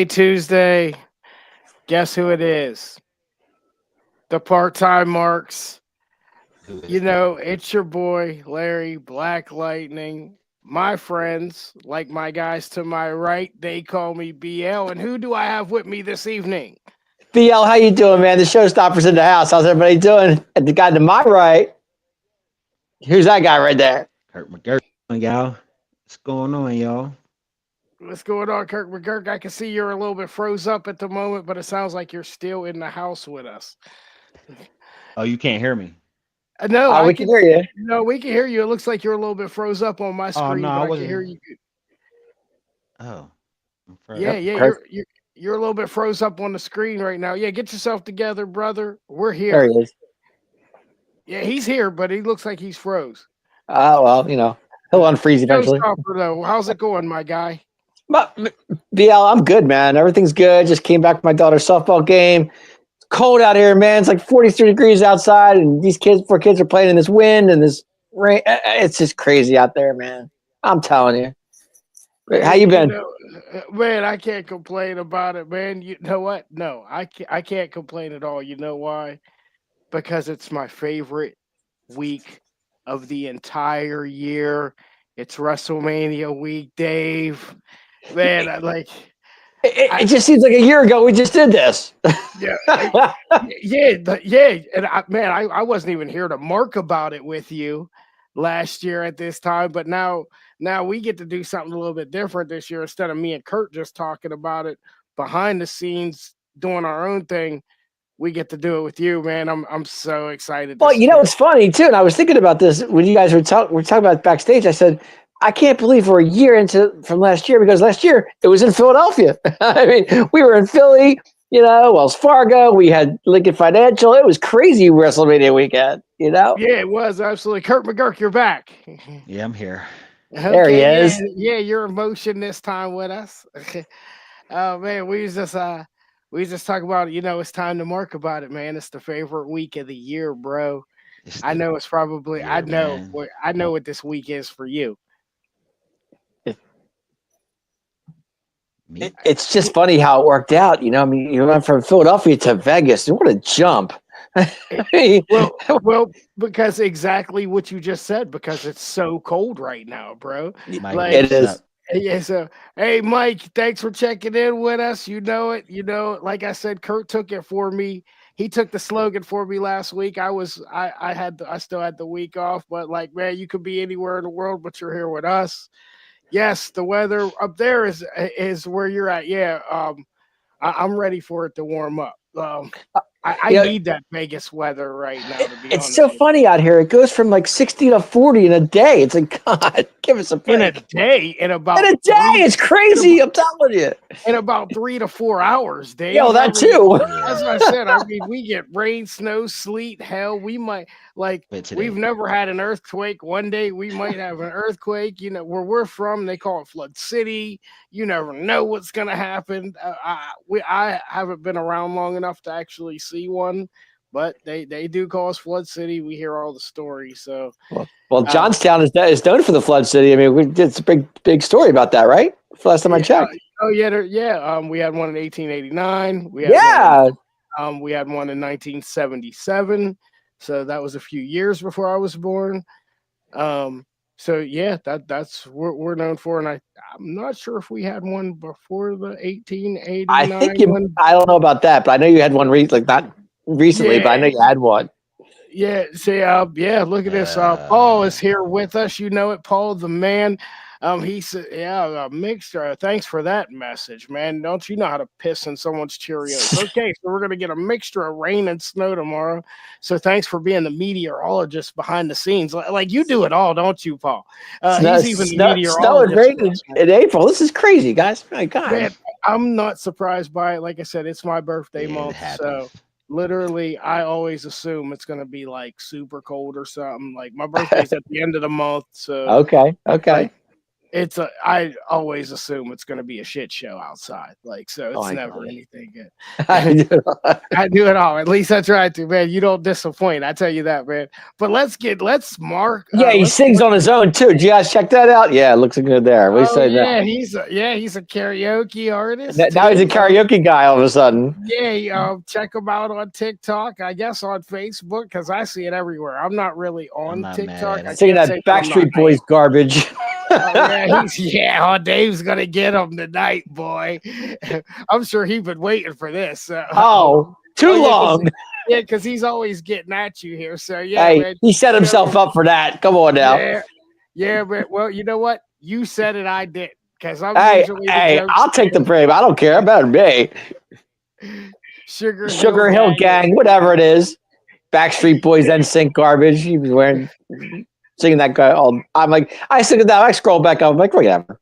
Tuesday. Guess who it is? The part-time marks. Who is You that? know, it's your boy, Larry Black Lightning. My friends, like my guys to my right, they call me BL. And who do I have with me this evening? BL, how you doing, man? The showstopper's in the house. How's everybody doing? And the guy to my right, who's that guy right there? Kurt McGirt, y'all. What's going on, y'all? What's going on, Kirk McGurk? I can see you're a little bit froze up at the moment, but it sounds like you're still in the house with us. Oh, you can't hear me. No, I We can can. hear you. No, we can hear you. It looks like you're a little bit froze up on my Oh no, screen, but I I can hear wasn't. you. Oh, I'm froze. Yeah, Yep, yeah, Chris. you're a little bit froze up on the screen right now. Yeah, get yourself together, brother. We're There here. he is. Yeah, he's here, but he looks like he's froze. Well, he'll unfreeze eventually. Showstopper though, how's it going, my guy? But BL, I'm good, man. Everything's good. Just came back from my daughter's softball game. It's cold out here, man. It's like 43 degrees outside, and these poor kids are playing in this wind and this rain. It's just crazy out there, man. I'm telling you. How Hey, you been? man, I can't complain about it, man. You know what? No, I can't complain at all. You know why? Because it's my favorite week of the entire year. It's WrestleMania week, Dave. Man, It I just seems like a year ago we just did this. yeah, yeah, and I wasn't even here to mark about it with you last year at this time, but now we get to do something a little bit different this year instead of me and Kurt just talking about it behind the scenes, doing our own thing. We get to do it with you, man. I'm so excited to Well, spend. it's funny too, and I was thinking about this when you guys were talking about backstage. I said, I can't believe we're a year into from last year because last year it was in Philadelphia. I mean, we were in Philly, Wells Fargo. We had Lincoln Financial. It was crazy WrestleMania weekend. Yeah, it was absolutely. Kurt McGurk, you're back. Yeah, I'm here. There he Okay, yeah, is. yeah, you're in motion this time with us. Oh man, we was just talking about it. It's time to mark about it, man. It's the favorite week of the year, bro. It's I the know it's probably year, man. I know what this week is for you. Me? It's just funny how it worked out. I mean, you went from Philadelphia to Vegas. What a jump! Well, because exactly what you just said, because it's so cold right now, bro. Mike, Like, It what's is. up? yeah, so hey, Mike, thanks for checking in with us. You know it. Like I said, Kurt took it for me. He took the slogan for me last week. I still had the week off, but like, man, you could be anywhere in the world, but you're here with us. Yes, the weather up there is where you're at. Yeah, I'm ready for it to warm up. I You know, need that Vegas weather right now, to be it's honest so with you. funny out here. It goes from like 60 to 40 in a day. It's like, God, give us a In a break. day, In a day, it's in crazy. I'm telling you. about 3 to 4 hours, Yo, Dave. I that mean, too. that's Yeah, what I said. I mean, we get rain, snow, sleet, hell. We might but we've today. never had an earthquake. One day we might have an earthquake. Where we're from, they call it Flood City. You never know what's gonna happen. I haven't been around long enough to actually see one, but they do call us Flood City. We hear all the stories. So Well, uh, Johnstown is known for the flood city. I mean, it's a big story about that, right? For last time I yeah, checked. oh yeah, yeah. We had one in 1889. Yeah. We had one in 1977. So that was a few years before I was born. Um, So yeah, that's what we're known for, and I'm not sure if we had one before the I 1889 think you. one. I don't know about that, but I know you had one like not recently, but I Yeah, know you had one. yeah. See, yeah. Look at this. Paul Uh, is here with us. You know it, Paul, the man. He said, "Yeah, a mixture. Thanks for that message, man. Don't you know how to piss in someone's Cheerios?" Okay, so we're gonna get a mixture of rain and snow tomorrow. So thanks for being the meteorologist behind the scenes. Like you do it all, don't you, Paul? Snow, He's even the snow and meteorologist rain for us, man. in April. This is crazy, guys. My God. Man, I'm not surprised by it. Like I said, it's my birthday yeah, it month, so happens. literally, I always assume it's gonna be like super cold or something. Like my birthday's at the end of the month, so Okay. like Okay. I always assume it's gonna be a shit show outside. Like so, Oh it's my never God. anything good. I do. I do it all. At least I try to, man. You don't disappoint. I tell you that, man. But let's mark. Yeah, he Let's sings mark. on his own too. Did you guys check that out? Yeah, it looks good there. What do you Oh say now? he's a karaoke artist Now he's a too. karaoke guy all of a sudden. Yeah, check them out on TikTok. I guess on Facebook because I see it everywhere. I'm not really I'm on not mad TikTok. at I it. Singing can't say that that I'm not. Backstreet I Boys am. garbage. Oh yeah, he's yeah. Oh, Dave's gonna get him tonight, boy. I'm sure he's been waiting for this. Oh, Oh too long. yeah, because he's always getting at you here. So yeah, Hey, man. he set Show himself him. up for that. Come on now. Yeah, yeah, but well, you know what? You said it. I did because I'm Hey, usually the hey, I'll take the jokester. blame. I don't care. Better than me. Sugar Hill Sugar Hill Gang. Gang, whatever it is. Backstreet Boys, NSYNC garbage. He was wearing singing that guy all. I'm like, I sing it now. I scroll back up. I'm like, whatever.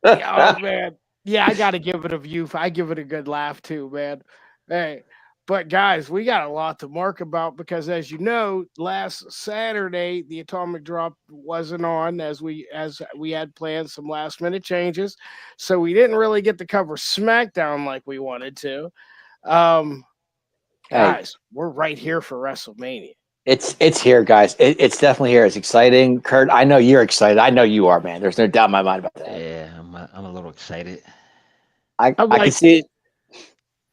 Oh man, yeah, I got to give it a view. I give it a good laugh too, man. Hey, but guys, we got a lot to mark about because, as you know, last Saturday the atomic drop wasn't on as we had planned some last minute changes, so we didn't really get to cover SmackDown like we wanted to. Um, Hey, guys, we're right here for WrestleMania. it's here, guys. It's definitely here. It's exciting. Kurt, I know you're excited. I know you are, man. There's no doubt in my mind about that. Yeah, I'm a little excited. I'm I can like, see it.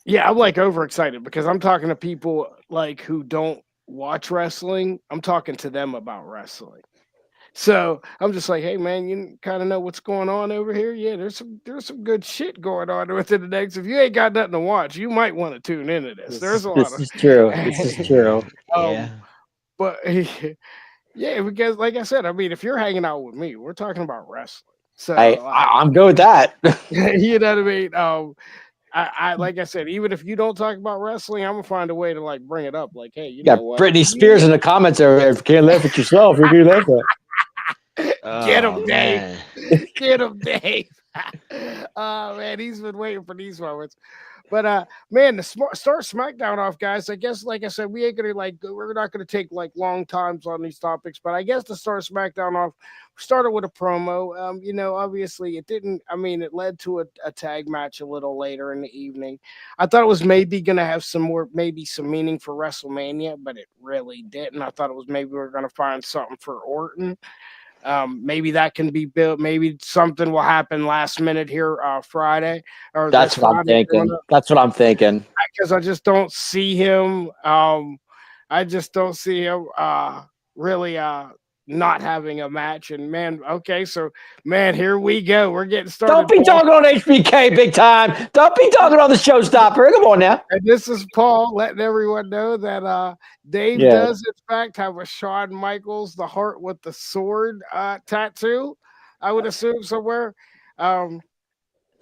yeah, I'm like overexcited because I'm talking to people like who don't watch wrestling. I'm talking to them about wrestling. So I'm just like, hey man, you kind of know what's going on over here. Yeah, there's some good shit going on within the next. If you ain't got nothing to watch, you might want to tune into this. There's a lot This of is true. This is true. um, Yeah, but yeah, because like I said, I mean, if you're hanging out with me, we're talking about wrestling. Hey, So like, I'm good with that. you know what I mean? I like I said, even if you don't talk about wrestling, I'm gonna find a way to like bring it up. Like, hey, you know Got what? Britney Spears Yeah, in the comments over there. If you can't laugh at yourself, you're gonna laugh at. get oh him, Dave. man. Get him, Dave. Oh man, he's been waiting for these moments. But man, to start SmackDown off, guys. I guess, like I said, we ain't gonna we're not gonna take like long times on these topics. But I guess to start SmackDown off, we started with a promo. Obviously, it didn't. I mean, it led to a tag match a little later in the evening. I thought it was maybe gonna have some more, maybe some meaning for WrestleMania, but it really didn't. I thought it was maybe we are gonna find something for Orton. Maybe that can be built. Maybe something will happen last minute here Friday or this That's what I'm Friday coming thinking. up That's what I'm thinking. because I just don't see him. I just don't see him really not having a match. And man, okay, so man, here we go. We're getting Don't started, be Paul. talking on HBK big time. Don't be talking on the showstopper. Come on now. And this is Paul letting everyone know that Dave Yeah. does in fact have a Shawn Michaels the heart with the sword tattoo. I would assume somewhere. Um,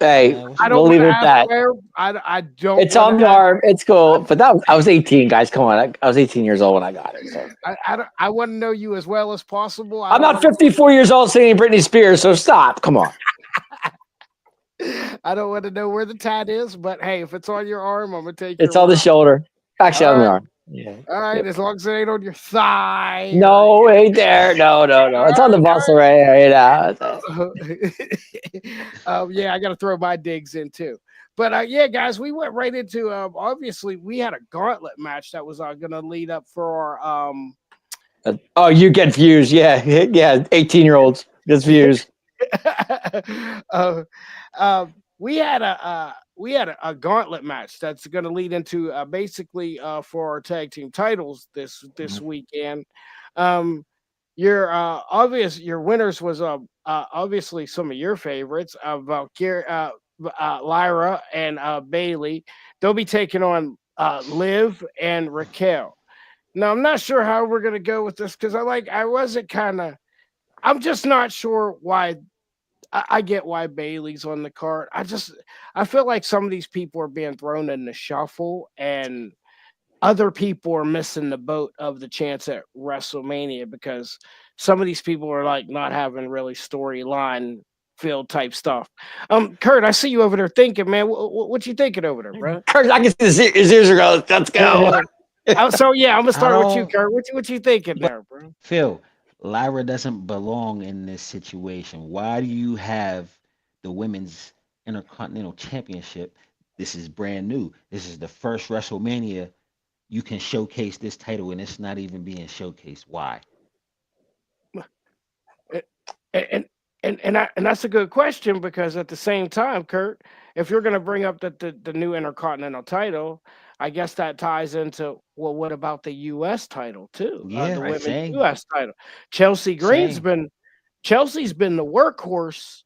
Hey, I What's don't we'll want leave to it at ask that. where. I don't It's want to on the ask. arm. It's cool. But I was 18, guys. Come on. I was 18 years old when I got it. So I want to know you as well as possible. I I'm don't not want 54 years old singing Britney Spears. So stop. Come on. I don't want to know where the tat is, but hey, if it's on your arm, I'm gonna take your It's on the word. shoulder. Actually, All on the right, arm. Yeah. all right. Yep. As long as it ain't on your thigh or No, ain't there. No, no, no. It's on the muscle right here. You know. all right. Yeah, I got to throw my digs in too. But yeah, guys, we went right into obviously we had a gauntlet match that was going to lead up for our Oh, you get views. Yeah. Yeah. 18-year-olds gets views. uh, uh, we had a gauntlet match that's going to lead into basically for our tag team titles this Mhm. weekend. Um, your winners was obviously some of your favorites of Lyra and Bailey. They'll be taking on Liv and Raquel. Now I'm not sure how we're gonna go with this because I wasn't kind of I'm just not sure why I get why Bailey's on the card. I feel like some of these people are being thrown in the shuffle and other people are missing the boat of the chance at WrestleMania because some of these people are like not having really storyline filled type stuff. Kurt, I see you over there thinking, man. What you thinking over there, bro? Kurt, I can see his ears are going. Let's go. So yeah, I'm gonna I start with you, don't. Kurt. What you thinking But there, bro? Phil, Lyra doesn't belong in this situation. Why do you have the women's Intercontinental Championship? This is brand new. This is the first WrestleMania you can showcase this title, and it's not even being showcased. Why? A- And and that's a good question because at the same time, Kurt, if you're going to bring up the new Intercontinental title, I guess that ties into well, what about the U.S. title too? The Yeah, Right. women's same, U.S. title. Chelsea Green's same. been Chelsea's been the workhorse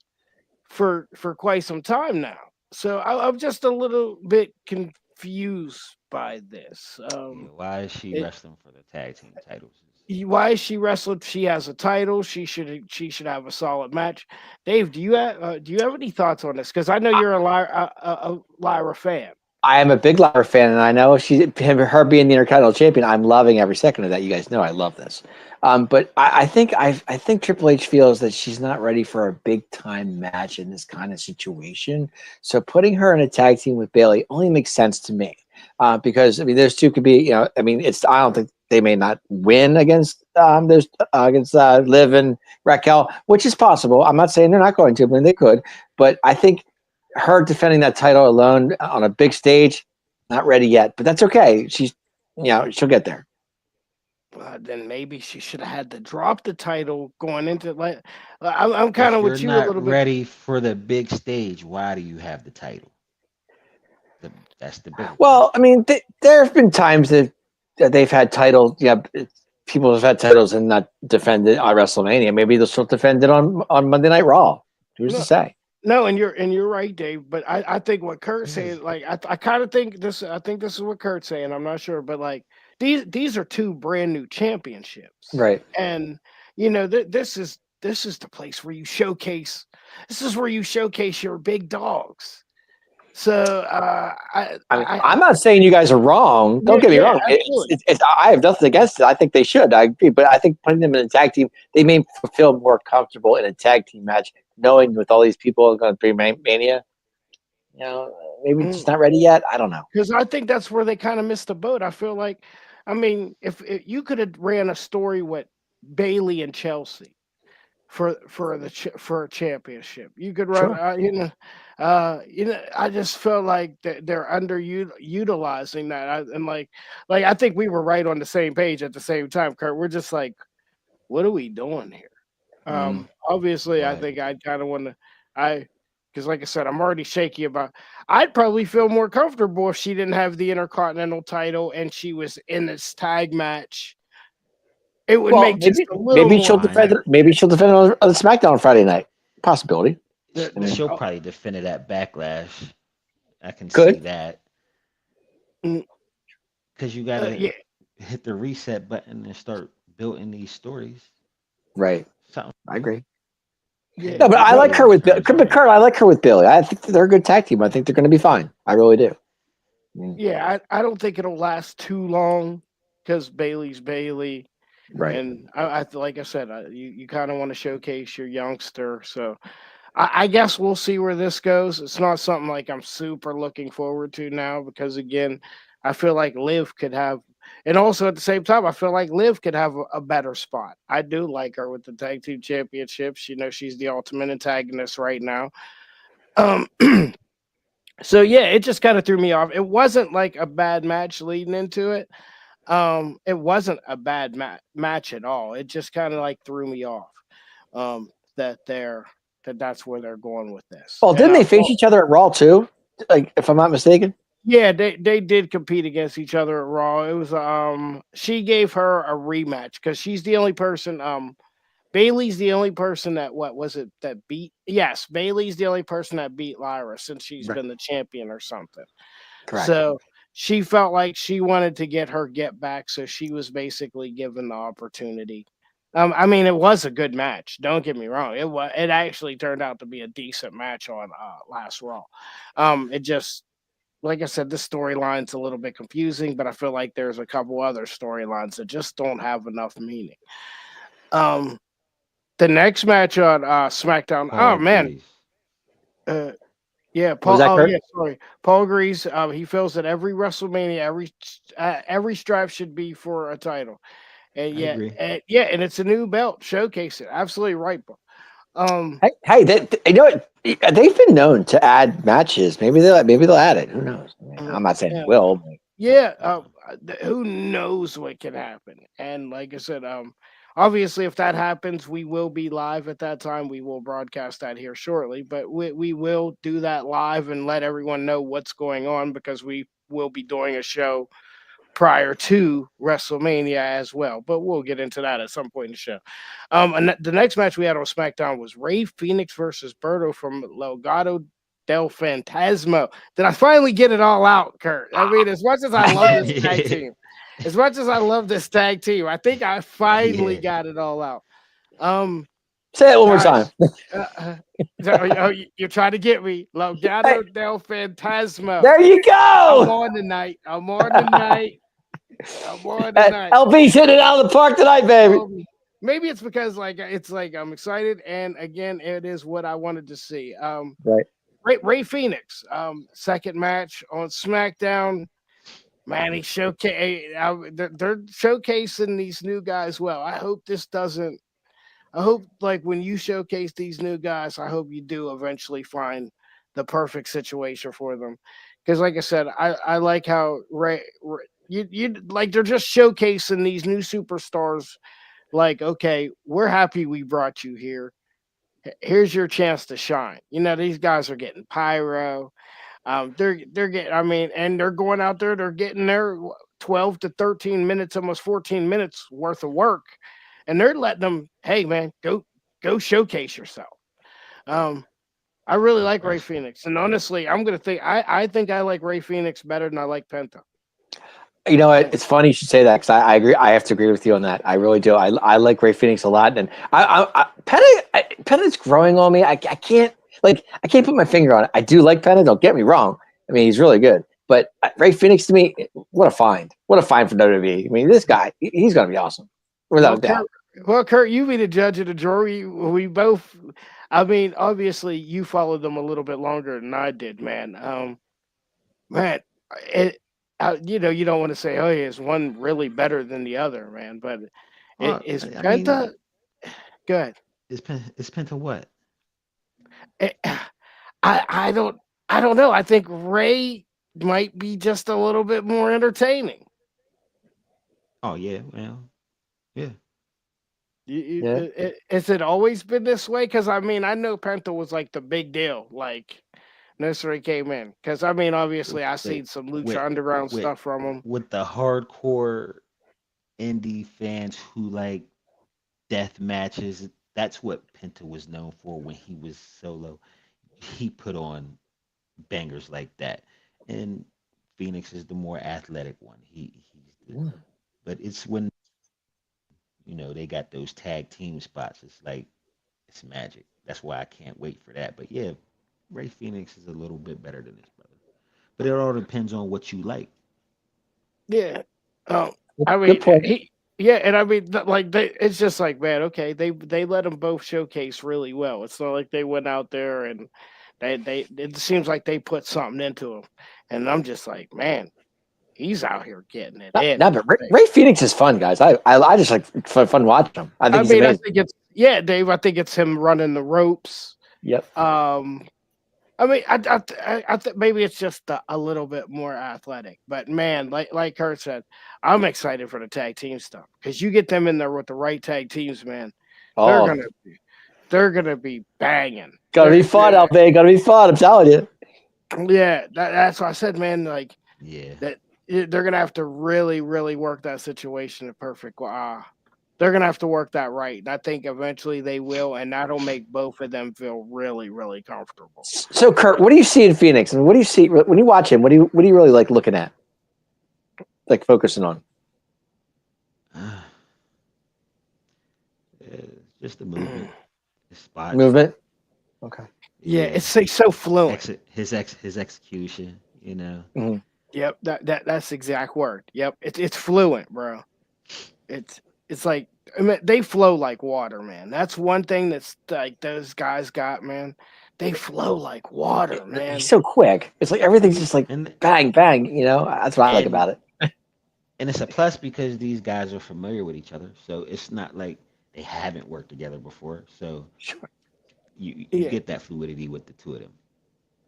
for quite some time now. So I'm just a little bit confused by this. Yeah, why is she It, wrestling for the tag team titles? why is she wrestled? She has a title. She should have a solid match. Dave, do you have any thoughts on this? Because I know you're a Lyra fan. I am a big Lyra fan, and I know her being the Intercontinental Champion. I'm loving every second of that. You guys know I love this. But I think Triple H feels that she's not ready for a big time match in this kind of situation. So putting her in a tag team with Bailey only makes sense to me. Because I mean, those two could be, I mean, I don't think they may not win against Liv and Raquel, which is possible. I'm not saying they're not going to, but they could. But I think her defending that title alone on a big stage, not ready yet, but that's okay. She'll get there. Then maybe she should have had to drop the title going into like. I'm kind If of you're with you a not little bit. ready for the big stage, why do you have the title? That's the bigger Well, I question. mean, there have been times that they've had titles. Yeah, people have had titles and not defended on WrestleMania. Maybe they'll still defend it on Monday Night Raw. Who's to No, say? no, and you're right, Dave. But I think what Kurt's This is saying, like I kind of think this. I think this is what Kurt's saying. I'm not sure, but like these are two brand new championships, Right. and this is the place where you showcase. This is where you showcase your big dogs. So I mean, I'm not saying you guys are wrong. Don't yeah, get me yeah, wrong. absolutely. I have nothing against it. I think they should. I agree. But I think putting them in a tag team, they may feel more comfortable in a tag team match, knowing with all these people going to be Mania. Maybe just not ready yet. I don't know. Because I think that's where they kind of missed the boat. I feel like, I mean, if you could have ran a story with Bailey and Chelsea for a championship, you could run. Sure. I just felt like they're underutilizing that. And like I think we were right on the same page at the same time, Kurt. We're just like, what are we doing here? Mm. Obviously, I what think I kind of want to. I because like I said, I'm already shaky about. I'd probably feel more comfortable if she didn't have the Intercontinental title and she was in this tag match. It would Well, make just a little maybe more she'll fine. defend sense. it. Maybe she'll defend it on SmackDown on Friday night. Possibility. The, I the, mean, She'll oh, probably defend it at Backlash. I can see could. that mm, because you gotta yeah, hit the reset button and start building these stories. Right. Something I agree. yeah. No, but could I No, like happen her in with terms of But that. Kurt, I like her with Billy. I think they're a good tag team. I think they're going to be fine. I really do. Mm. yeah. I don't think it'll last too long because Bailey's Bailey, Right. and like I said, you kind of want to showcase your youngster. So I guess we'll see where this goes. It's not something like I'm super looking forward to now because again, I feel like Liv could have, and also at the same time, I feel like Liv could have a better spot. I do like her with the tag team championships. You know, she's the ultimate antagonist right now. Um, so yeah, it just kind of threw me off. It wasn't like a bad match leading into it. It wasn't a bad match at all. It just kind of like threw me off. Um, that they're that's where they're going with this. Well, And didn't they face each other at Raw too? Like, if I'm not mistaken. yeah, they did compete against each other at Raw. It was she gave her a rematch because she's the only person Bailey's the only person that what was it that beat? Yes, Bailey's the only person that beat Lyra since she's Right. been the champion or something. Correct. So she felt like she wanted to get her get back, so she was basically given the opportunity. I mean, it was a good match. Don't get me wrong. It actually turned out to be a decent match on last Raw. It just like I said, this storyline's a little bit confusing, but I feel like there's a couple other storylines that just don't have enough meaning. Um, the next match on SmackDown. Paul Oh man, agrees. uh, yeah, What was Paul. that, Oh Kurt? yeah, sorry. Paul agrees. He feels that every WrestleMania, every stripe should be for a title, and I agree. yeah, and it's a new belt. Showcase it. Absolutely right, bro. Um, Hey, you know what? They've been known to add matches. Maybe they'll add it. Who knows? I mean, I'm not saying they yeah, will. But yeah. Who knows what can happen? And like I said, obviously, if that happens, we will be live at that time. We will broadcast that here shortly, but we will do that live and let everyone know what's going on because we will be doing a show prior to WrestleMania as well. But we'll get into that at some point in the show. And the next match we had on SmackDown was Ray Phoenix versus Berto from Legado del Fantasma. Did I finally get it all out, Kurt? I mean, as much as I love this tag team, as much as I love this tag team, I think I finally Yeah. got it all out. Um, say it one more time. Gosh. Uh, uh, you're trying to get me. Hey, Legado del Fantasma. there you I'm go. on tonight. I'm on tonight. I'm on tonight. LB's hitting it out of the park tonight, baby. Maybe it's because it's like I'm excited, and again, it is what I wanted to see. Right. Ray Phoenix, second match on SmackDown. Man, he showcase. They're showcasing these new guys well. I hope this doesn't. I hope like when you showcase these new guys, I hope you do eventually find the perfect situation for them. Because like I said, I like how you like they're just showcasing these new superstars. Like, okay, we're happy we brought you here. Here's your chance to shine. You know, these guys are getting pyro. They're getting. I mean, and they're going out there. They're getting their 12 to 13 minutes, almost 14 minutes worth of work, and they're letting them. Hey, man, go showcase yourself. Um, I really That's like Ray right. Phoenix, and honestly, I'm gonna think. I think I like Ray Phoenix better than I like Penta. You know what? Yeah, It's funny you should say that because I agree. I have to agree with you on that. I really do. I like Ray Phoenix a lot, and Penna's growing on me. I can't put my finger on it. I do like Penna. Don't get me wrong. I mean, he's really good. But Ray Phoenix to me, what a find! What a find for WWE. I mean, this guy, he's going to be awesome, without well, a doubt. Kurt, you be the judge of the jury. We both. I mean, obviously, you followed them a little bit longer than I did, man. Man, it, you don't want to say, oh, yeah, is one really better than the other, man? But it Well, is I Penta mean, good. it's Penta what? It, I don't know. I think Ray might be just a little bit more entertaining. Oh yeah, well, yeah. Yeah. Has it always been this way? Because I mean, I know Penta was like the big deal, like Nursery came in. Because I mean, With obviously, I the seen some with Lucha Underground with stuff from him. with the hardcore indie fans who like death matches. That's what Penta was known for when he was solo. He put on bangers like that. And Phoenix is the more athletic one. He's the but it's when they got those tag team spots. It's like it's magic. That's why I can't wait for that. But yeah, Ray Phoenix is a little bit better than his brother. But it all depends on what you like. Yeah. Um, I Good mean, point. yeah, and I mean, like it's just like, man, okay, they let them both showcase really well. It's not like they went out there and they it seems like they put something into him, and I'm just like, man, he's out here getting it Not, in. not, but Ray Phoenix is fun, guys. I just like fun watching him. I think I he's mean, I amazing. think it's yeah, Dave. I think it's him running the ropes. Yep. Um, I mean, I think maybe it's just a little bit more athletic, but man, like Kurt said, I'm excited for the tag team stuff because you get them in there with the right tag teams, man. They're Oh, gonna they're gonna be banging. gonna be fun, LB. Gonna be fun. I'm telling you. Yeah, that's what I said, man. Like Yeah. that, they're gonna have to really, really work that situation to perfect. they're gonna have to work that right. And I think eventually they will, and that'll make both of them feel really, really comfortable. So, Kurt, what do you see in Phoenix? And what do you see when you watch him? What do you really like looking at, like focusing on? Uh, just the movement, his spots. Movement. Okay. Yeah, Yeah, it's like so fluent. his execution. You know. Mhm. Yep, that's the exact word. Yep, it's fluent, bro. It's it's like I mean, they flow like water, man. That's one thing that's like those guys got, man. They flow like water, He's man. so quick. It's like everything's just like And bang, bang. That's what I like and about it. and it's a plus because these guys are familiar with each other, so it's not like they haven't worked together before. So Sure. you Yeah, get that fluidity with the two of them.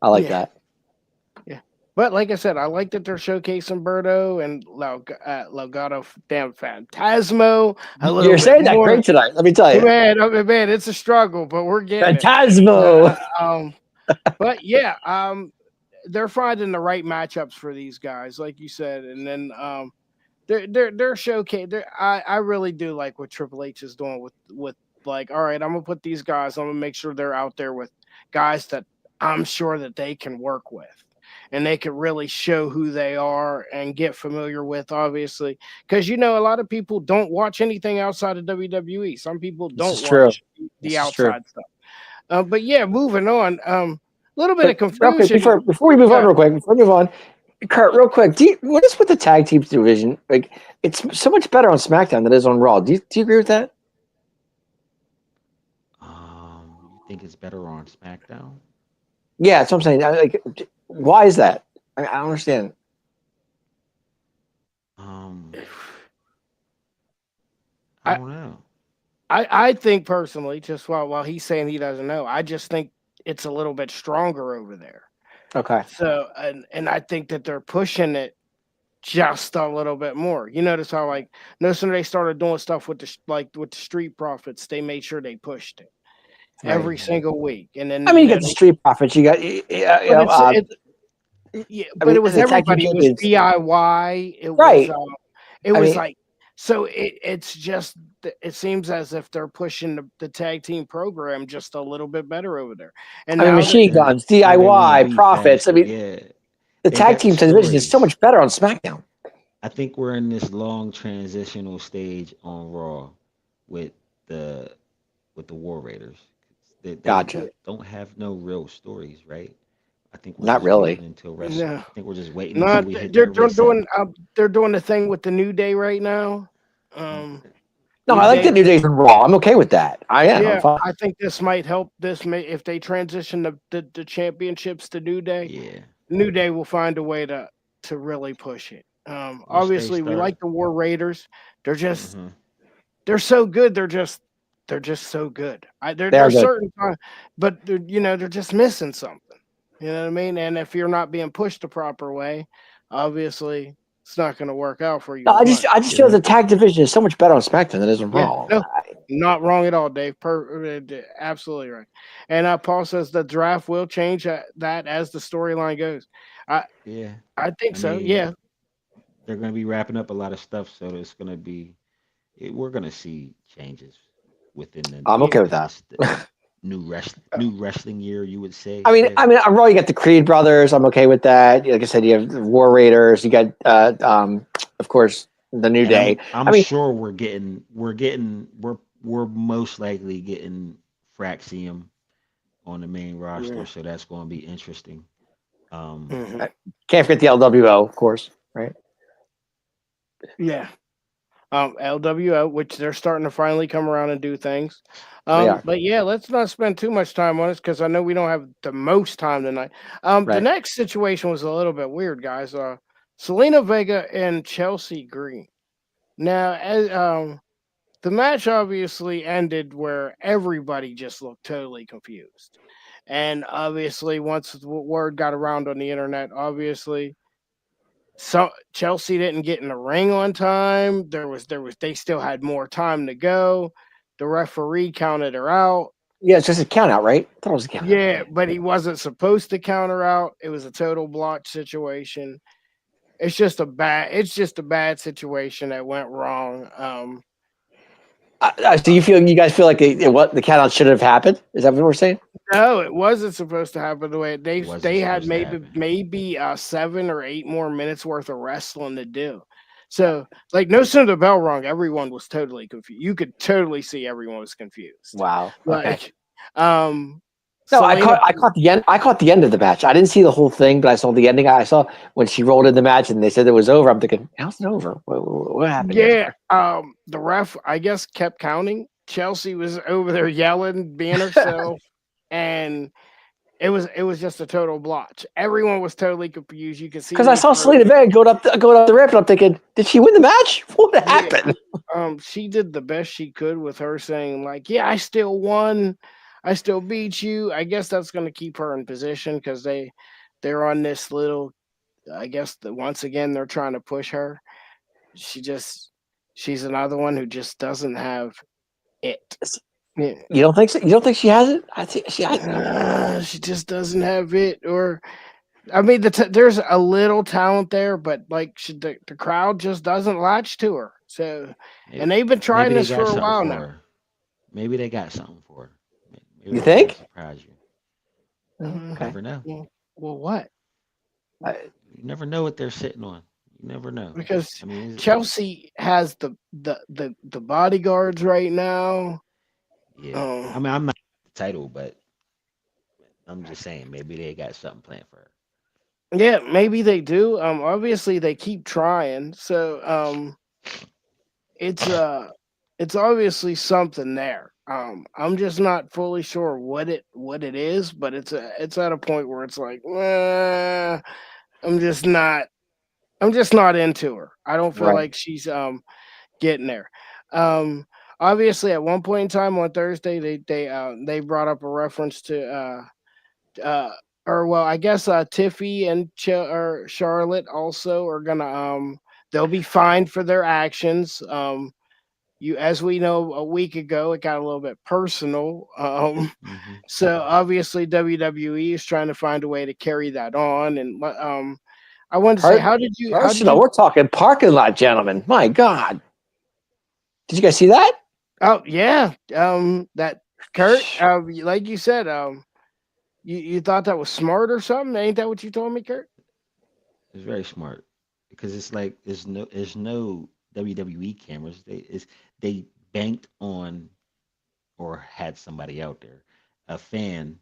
I like yeah, that. yeah. But like I said, I like that they're showcasing Berto and Legado damn Phantasmo a little You're bit saying that more. great tonight. Let me tell you, Man, I mean, man, it's a struggle, but we're getting it. Phantasmo. Uh, um, but yeah, they're finding the right matchups for these guys, like you said, and then they're showcase. I really do like what Triple H is doing with like, all right, I'm gonna put these guys. I'm gonna make sure they're out there with guys that I'm sure that they can work with, and they can really show who they are and get familiar with. Obviously, because a lot of people don't watch anything outside of WWE. Some people This don't is true. watch the This is true. outside stuff. But yeah, moving on. A little bit of But real quick, confusion. before we move on, Yeah, real quick, before we move on, Kurt, real quick, what is with the tag teams division? Like, it's so much better on SmackDown than it is on Raw. Do you agree with that? You think it's better on SmackDown? Yeah, that's what I'm saying. Why is that? I don't understand. Um, I I don't know. I think personally, just while he's saying he doesn't know, I just think it's a little bit stronger over there. Okay, So and I think that they're pushing it just a little bit more. You notice how like no sooner they started doing stuff with like with the Street Profits, they made sure they pushed it right. every Hmm. single week, and then I mean, you got the Street Profits. You got but yeah, I but mean, it was the tag team everybody. It was champions, DIY. right? It I was mean, like so it's just it seems as if they're pushing the tag team program just a little bit better over there. And now that Machine Guns, Where they want to DIY, be Profits. I faster. mean, Yeah, the they tag got the team division is so stories. much better on SmackDown. I think we're in this long transitional stage on Raw with the with the War Raiders. They Gotcha. don't have no real stories, right? I think we're Not just really. waiting until wrestle. no, I think we're just waiting until no, we hit that reset. they're doing the thing with the New Day right now. Mm, Um, No, New I like the Day, New Days from Raw. I'm okay with that. I am. I'm yeah, fine. I think this might help. This may if they transition the championships to New Day. yeah, New Day will find a way to really push it. once they Obviously, we start. like the War Raiders. They're just Hmm. they're so good. They're just so good. They are There's good. certain time, but they're just missing something. You know what I mean? And if you're not being pushed the proper way, obviously it's not going to work out for you No, as I just much. I just feel Yeah, the tag division is so much better on SmackDown than it is on Yeah, Raw. no, not wrong at all, Dave. Absolutely right. And Paul says the draft will change that as the storyline goes. I yeah. I think I so. mean, Yeah, they're going to be wrapping up a lot of stuff, so it's going to be. We're going to see changes within I'm okay with that. the new wrestling year. You would say, I mean, yeah. I mean, on Raw you got the Creed brothers. I'm okay with that. Like I said, you have the War Raiders. You got, of course, the New And Day. I'm I mean, sure we're most likely getting Fraxium on the main roster, yeah, so that's going to be interesting. Um, hmm can't forget the LWO, of course, right? yeah. LWO, which they're starting to finally come around and do things. They are But yeah, let's not spend too much time on this because I know we don't have the most time tonight. The right. next situation was a little bit weird, guys. Selena Vega and Chelsea Green. Now, the match obviously ended where everybody just looked totally confused. And obviously, once the word got around on the internet, obviously, so Chelsea didn't get in the ring on time. They still had more time to go. The referee counted her out. Yeah, it's just a count out, right? I thought it was a count out. Yeah, but he wasn't supposed to count her out. It was a total blotch situation. It's just a bad situation that went wrong. So you guys feel like what the count out should have happened? Is that what we're saying? No, it wasn't supposed to happen the way It they wasn't had supposed to maybe happen. 7 or 8 more minutes worth of wrestling to do. So like no sooner the bell rung, everyone was totally confused. You could totally see everyone was confused. Wow. Okay. Like um No, Selena I caught the end. I caught the end of the match. I didn't see the whole thing, but I saw the ending. I saw when she rolled in the match and they said it was over. I'm thinking, how's it over? What happened here? Yeah, the ref, I guess, kept counting. Chelsea was over there yelling, being herself, and it was just a total blotch. Everyone was totally confused. You could see Because I they saw froze. Selena Vega going up the ramp, and I'm thinking, did she win the match? What Yeah, happened? she did the best she could with her saying like, "Yeah, I still won. I still beat you." I guess that's going to keep her in position because they're on this little. I guess that once again they're trying to push her. She just she's another one who just doesn't have it. Yeah. You don't think so? You don't think she has it? I think she. She just doesn't have it, or I mean, there's a little talent there, but like the crowd just doesn't latch to her. So, Maybe, and they've been maybe trying they this got for a something while for now. her. Maybe they got something for her. Maybe You they're trying to think? surprise you. Uh, You Okay. never know. well, well, what? I, You never know what they're sitting on. You never know. Because I mean, Chelsea has the bodyguards right now. yeah. I Um, mean, I'm not the title, but I'm just saying maybe they got something planned for her. yeah, maybe they do. Obviously they keep trying. So, it's it's obviously something there. I'm just not fully sure what it is, but it's at a point where it's like, I'm just not I'm just not into her. I don't feel right. like she's getting there. Um, Obviously, at one point in time on Thursday, they brought up a reference to uh or well, I guess Tiffy and or Charlotte also are gonna they'll be fined for their actions. You as we know a week ago it got a little bit personal. Hmm. So obviously WWE is trying to find a way to carry that on. And I wanted to say, Per- how did Personal. you We're talking parking lot, gentlemen. My God. Did you guys see that? oh yeah, that Kurt, like you said, you thought that was smart or something? Ain't that what you told me, Kurt? It's very smart because it's like there's no WWE cameras. They banked on or had somebody out there, a fan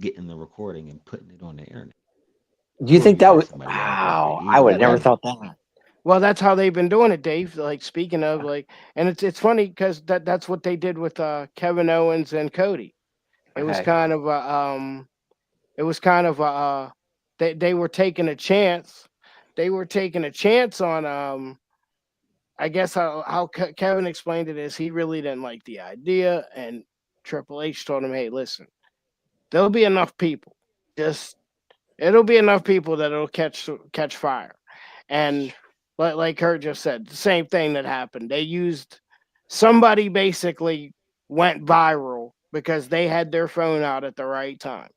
getting the recording and putting it on the internet. Of Do you course, think you that had was? somebody out there Wow. I would have That, never that illegally. thought that. well, that's how they've been doing it, Dave. Like speaking of like, and it's funny because that's what they did with Kevin Owens and Cody. It was Okay. kind of a it was kind of a they were taking a chance. They were taking a chance on I guess how Kevin explained it is he really didn't like the idea, and Triple H told him, "Hey, listen, there'll be enough people. Just it'll be enough people that it'll catch fire." And like Kurt just said, the same thing that happened. They used somebody basically went viral because they had their phone out at the right time.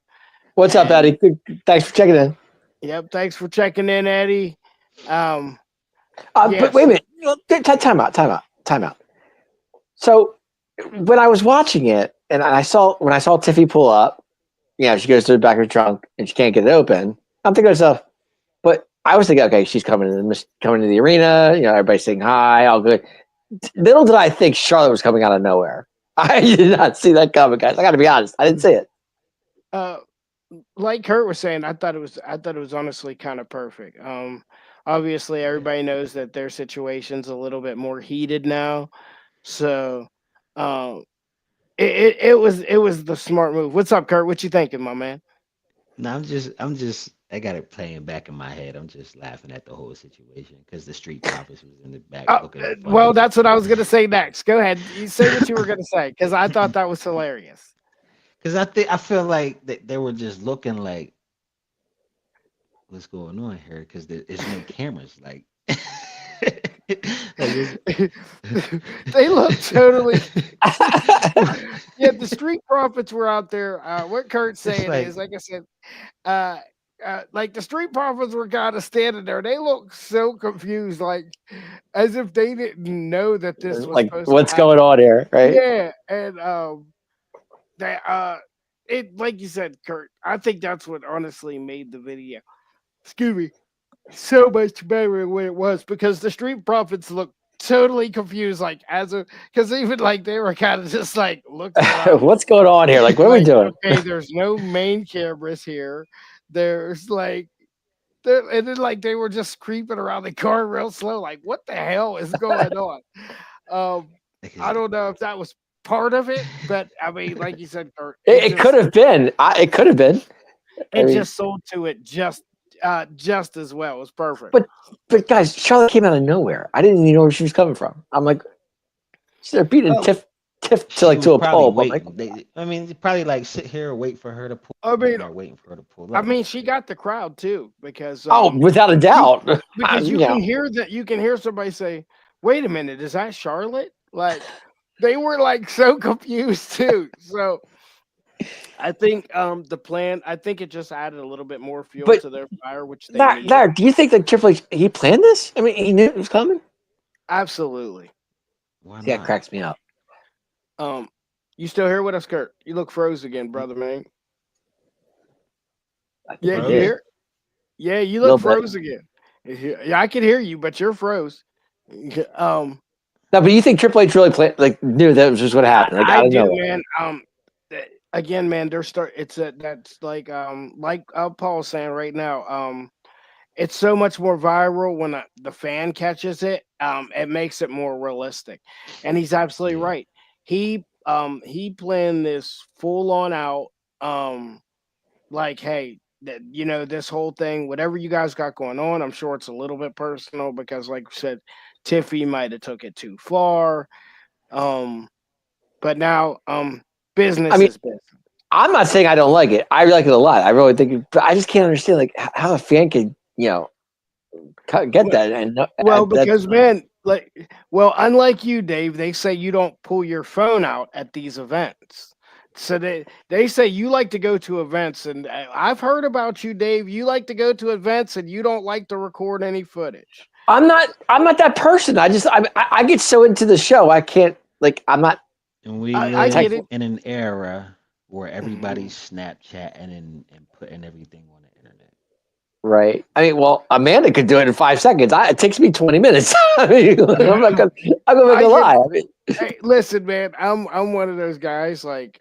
What's up, And Eddie? Thanks for checking in. yep, thanks for checking in, Eddie. Um, But wait a yes, minute. Time out. Time out. Time out. So when I was watching it, and I saw when I saw Tiffy pull up, she goes to the back of her trunk and she can't get it open. I'm thinking to myself, but I was thinking, okay, she's coming to the arena. Everybody's saying hi, all good. Little did I think Charlotte was coming out of nowhere. I did not see that coming, guys. I got to be honest. I didn't see it. uh, like Kurt was saying, I thought it was honestly kind of perfect. Obviously Yeah. everybody knows that their situation's a little bit more heated now, so um, it was the smart move. What's up, Kurt? What you thinking, my man? No, I got it playing back in my head. I'm just laughing at the whole situation because the Street Profits was in the back looking Well, funny. that's what I was gonna say next. Go ahead, you say what you were gonna say because I thought that was hilarious. Because I feel like they were just looking like, what's going on here? Because there's no cameras. Like, like it's, They look totally. Yeah, the Street Profits were out there. What Kurt's it's saying is, like like I said, uh, like the Street Profits were kind of standing there. They looked so confused, like as if they didn't know that this was Like, supposed to what's going happen. on here, right? Yeah, and that it like you said, Kurt. I think that's what honestly made the video. Excuse me, so much better than what it was because the Street Profits looked totally confused, like as a because even like they were kind of just like looking around, What's going on here? Like, what are we like doing? okay, there's no main cameras here. There's like there, and then like they were just creeping around the car real slow. Like, what the hell is going on? Um, I Because don't know if that was part of it, but I mean, like you said, Kurt, It could have been. It could have been. I it mean, just sold to it just as well. It was perfect. but guys, Charlotte came out of nowhere. I didn't even know where she was coming from. I'm like, they're beating Um, Tiff to she like was to a probably pulp. I'm like, waiting. I mean, probably like sit here, wait for her to pull I up, mean, or waiting for her to pull I up. mean, she got the crowd too because oh, without a you doubt. because You know, you can hear somebody say, "Wait a minute, is that Charlotte?" Like they were like so confused too. So I think the plan. I think it just added a little bit more fuel but to their fire, which they needed. do you think that Triple H he planned this? I mean, he knew it was coming. Absolutely. Why Yeah, it not? cracks me up. Um, you still here with us, Kurt? You look froze again, brother man. I think Yeah, I you did Froze? here? Yeah, you a look little bit. froze again. Yeah, I can hear you, but you're froze. Um, No, but you think Triple H really planned, like knew that was just going to happen, like I out of do, nowhere, man. Again, man, they're start. It's a that's like Paul's saying right now. It's so much more viral when the fan catches it. It makes it more realistic, and he's absolutely Yeah. right. He planned this full on out. Um, like, hey, that this whole thing, whatever you guys got going on, I'm sure it's a little bit personal because, like I said, Tiffy might have took it too far. Um, but now, I business mean, is business. I'm not saying I don't like it. I like it a lot. I really think, but I just can't understand like how a fan could, get that. And Well, that's because man, well, unlike you, Dave, they say you don't pull your phone out at these events. So they say you like to go to events, and I've heard about you, Dave. You like to go to events, and you don't like to record any footage. I'm not that person. I get so into the show. I can't like I'm not And we I tech get live it. in an era where Mhm. everybody's Snapchatting and putting everything on the internet. right. I mean, well, Amanda could do it in 5 seconds. It takes me 20 minutes. I mean, I'm not I gonna get. lie. I mean, Hey, listen, man. I'm one of those guys. Like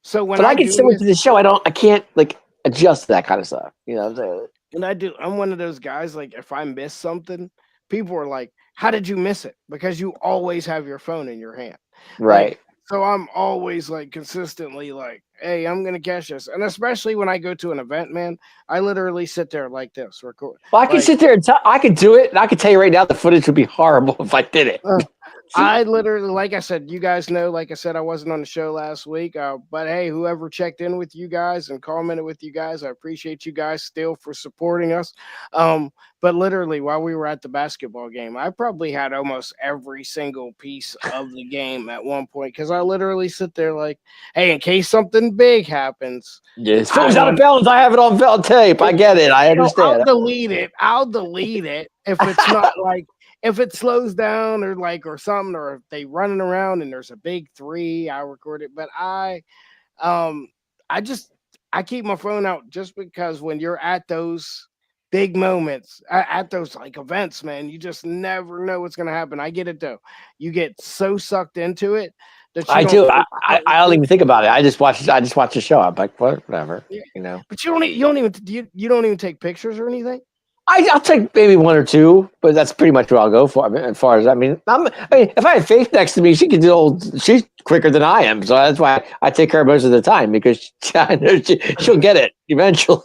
so when but I I get do so miss into the show. I can't like adjust to that kind of stuff. You know what I'm saying? And I do. I'm one of those guys. Like, if I miss something, people are like, "How did you miss it?" Because you always have your phone in your hand. Like, Right. so I'm always like consistently like, "Hey, I'm gonna catch this." And especially when I go to an event, man, I literally sit there like this, record. Well, I can Like, sit there and I could do it, and I can tell you right now, the footage would be horrible if I did it. uh, I literally, like I said, you guys know, like I said, I wasn't on the show last week. But hey, whoever checked in with you guys and commented with you guys, I appreciate you guys still for supporting us. But literally, while we were at the basketball game, I probably had almost every single piece of the game at one point because I literally sit there like, hey, in case something big happens, Yeah, his foot I was out of want bounds. I have it on tape. I get it. I I'll understand. delete it. I'll delete it if it's not like if it slows down or something, or if they running around and there's a big three, I record it. But um I just I keep my phone out just because when you're at those big moments, at those like events, man, you just never know what's gonna happen. I get it though. You get so sucked into it that you I don't do. think I don't even think about it. I just watch the show. I'm like, whatever. yeah. You know. But you don't even you don't even take pictures or anything. I'll take maybe one or two, but that's pretty much what I'll go for. I mean, as far as I mean, if I had Faith next to me, she could do old. She's quicker than I am, so that's why I take her most of the time because I know she'll get it eventually.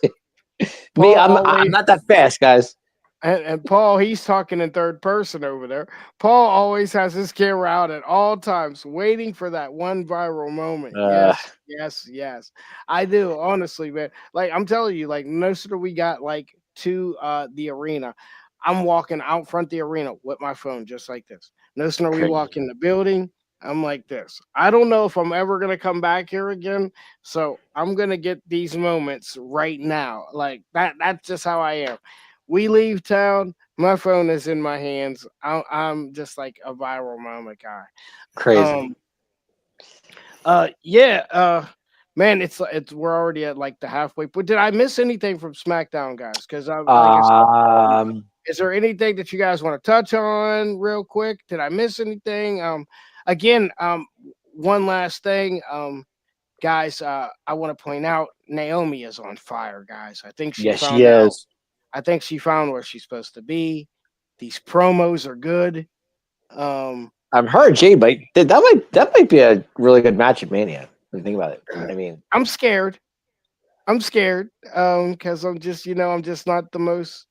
Me, Paul I'm always not that fast, guys. and Paul, he's talking in third person over there. Paul always has his camera out at all times, waiting for that one viral moment. Uh, Yes, yes, yes. I do, honestly, man. Like I'm telling you, like no sooner we got like to the arena, I'm walking out front the arena with my phone just like this. No sooner we crazy. walk in the building, I'm like this. I don't know if I'm ever gonna come back here again. So I'm gonna get these moments right now. Like that's just how I am. We leave town, my phone is in my hands. I'm just like a viral moment guy. Crazy. Um yeah, man, it's we're already at like the halfway. But did I miss anything from SmackDown, guys? Because I like I said, Um, is there anything that you guys want to touch on real quick? Did I miss anything? Again, one last thing, guys. I want to point out Naomi is on fire, guys. I think she yes, she found out. is. I think she found where she's supposed to be. These promos are good. Her and Jade, but that might be a really good match at Mania. When you think about it, I mean, I'm scared. I'm scared. Because I'm just, I'm just not the most.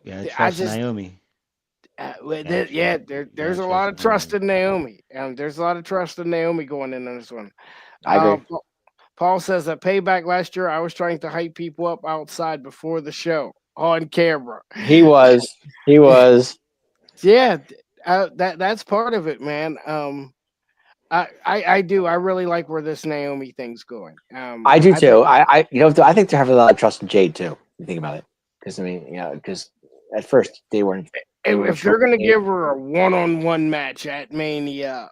You gotta I trust just Naomi. yeah, You there's gotta a lot trust of trust Naomi. in Naomi. There's a lot of trust in Naomi going in on this one. I agree. Paul says that payback last year, I was trying to hype people up outside before the show on camera. He was. He was. Yeah, that's part of it, man. I do. I really like where this Naomi thing's going. I do I think too. I think they're having a lot of trust in Jade too. You think about it, because I mean, because at first they weren't if sure. they're gonna give her a one-on-one match at Mania,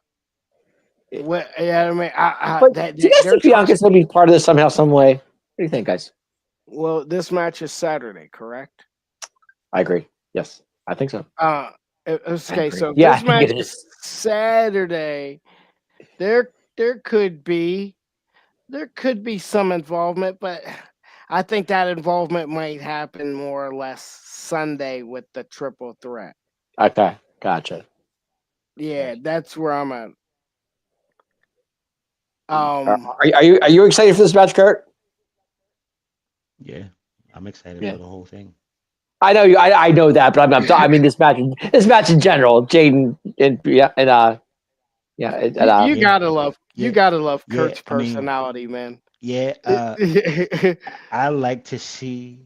what? Yeah, I mean, But that do you guys they're think Bianca's trusting. going to be part of this somehow, some way? What do you think, guys? Well, this match is Saturday, correct? I agree. Yes, I think so. Uh, I okay, agree. so if Yeah, I this think match it is is. Saturday, there could be some involvement, but I think that involvement might happen more or less Sunday with the triple threat. Okay, gotcha. Yeah, that's where I'm at. Are, Um, are you excited for this match, Kurt? Yeah, I'm excited Yeah, for the whole thing. I know you. I know that, but I mean this match in general, Jaden and yeah yeah you Yeah, gotta love yeah, yeah. Kurt's I mean, personality, man. yeah. I like to see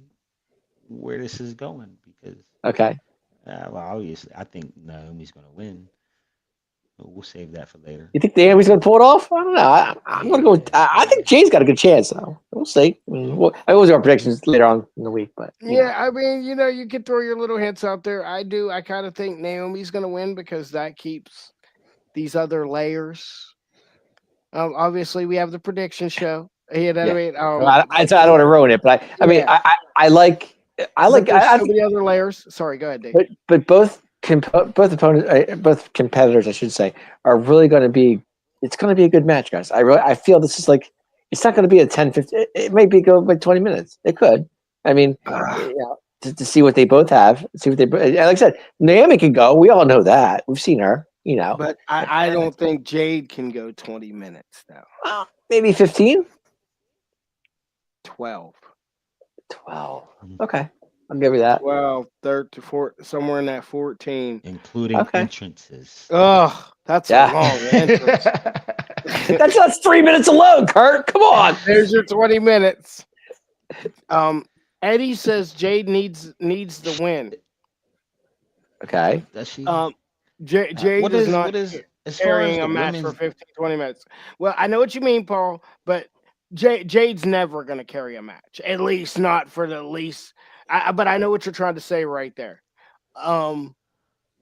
where this is going because, okay. well, obviously, I think Naomi's gonna win. But we'll save that for later. You think Naomi's going to pull it off? I don't know. I'm going to go. Yeah, I think yeah, Jade's got a good chance, though. We'll see. I mean, I always our predictions later on in the week, but Yeah, I mean, you can throw your little hints out there. I do. I kind of think Naomi's gonna win because that keeps these other layers. Obviously, we have the prediction show. You know what I yeah. mean? I But don't want to ruin it, but I mean, yeah, I like, but there's I so think, many other layers. Sorry, go ahead, Dave. but both opponents, both competitors, I should say, are really going to be. It's going to be a good match, guys. I feel this is like, it's not going to be a 10-15. It may be go like 20 minutes. It could. I mean, Ah, to see what they both have, see what they. Like I said, Naomi can go. We all know that. We've seen her. but I don't think Jade can go 20 minutes though. Well, maybe 15, 12. 12. Mhm. Okay, I'll give you that. 12, 13, 14, somewhere in that 14. including Okay, entrances. Oh, that's a yeah. long entrance. That's 3 minutes alone, Kurt. Come on. There's your 20 minutes. Um, Eddie says Jade needs the win. Okay. Does she? Um, Jade What is is not what is as far as carrying the a match for women's? 15, 20 minutes. Well, I know what you mean, Paul, but Jade's never going to carry a match. At least not for the least. But I know what you're trying to say right there. Um,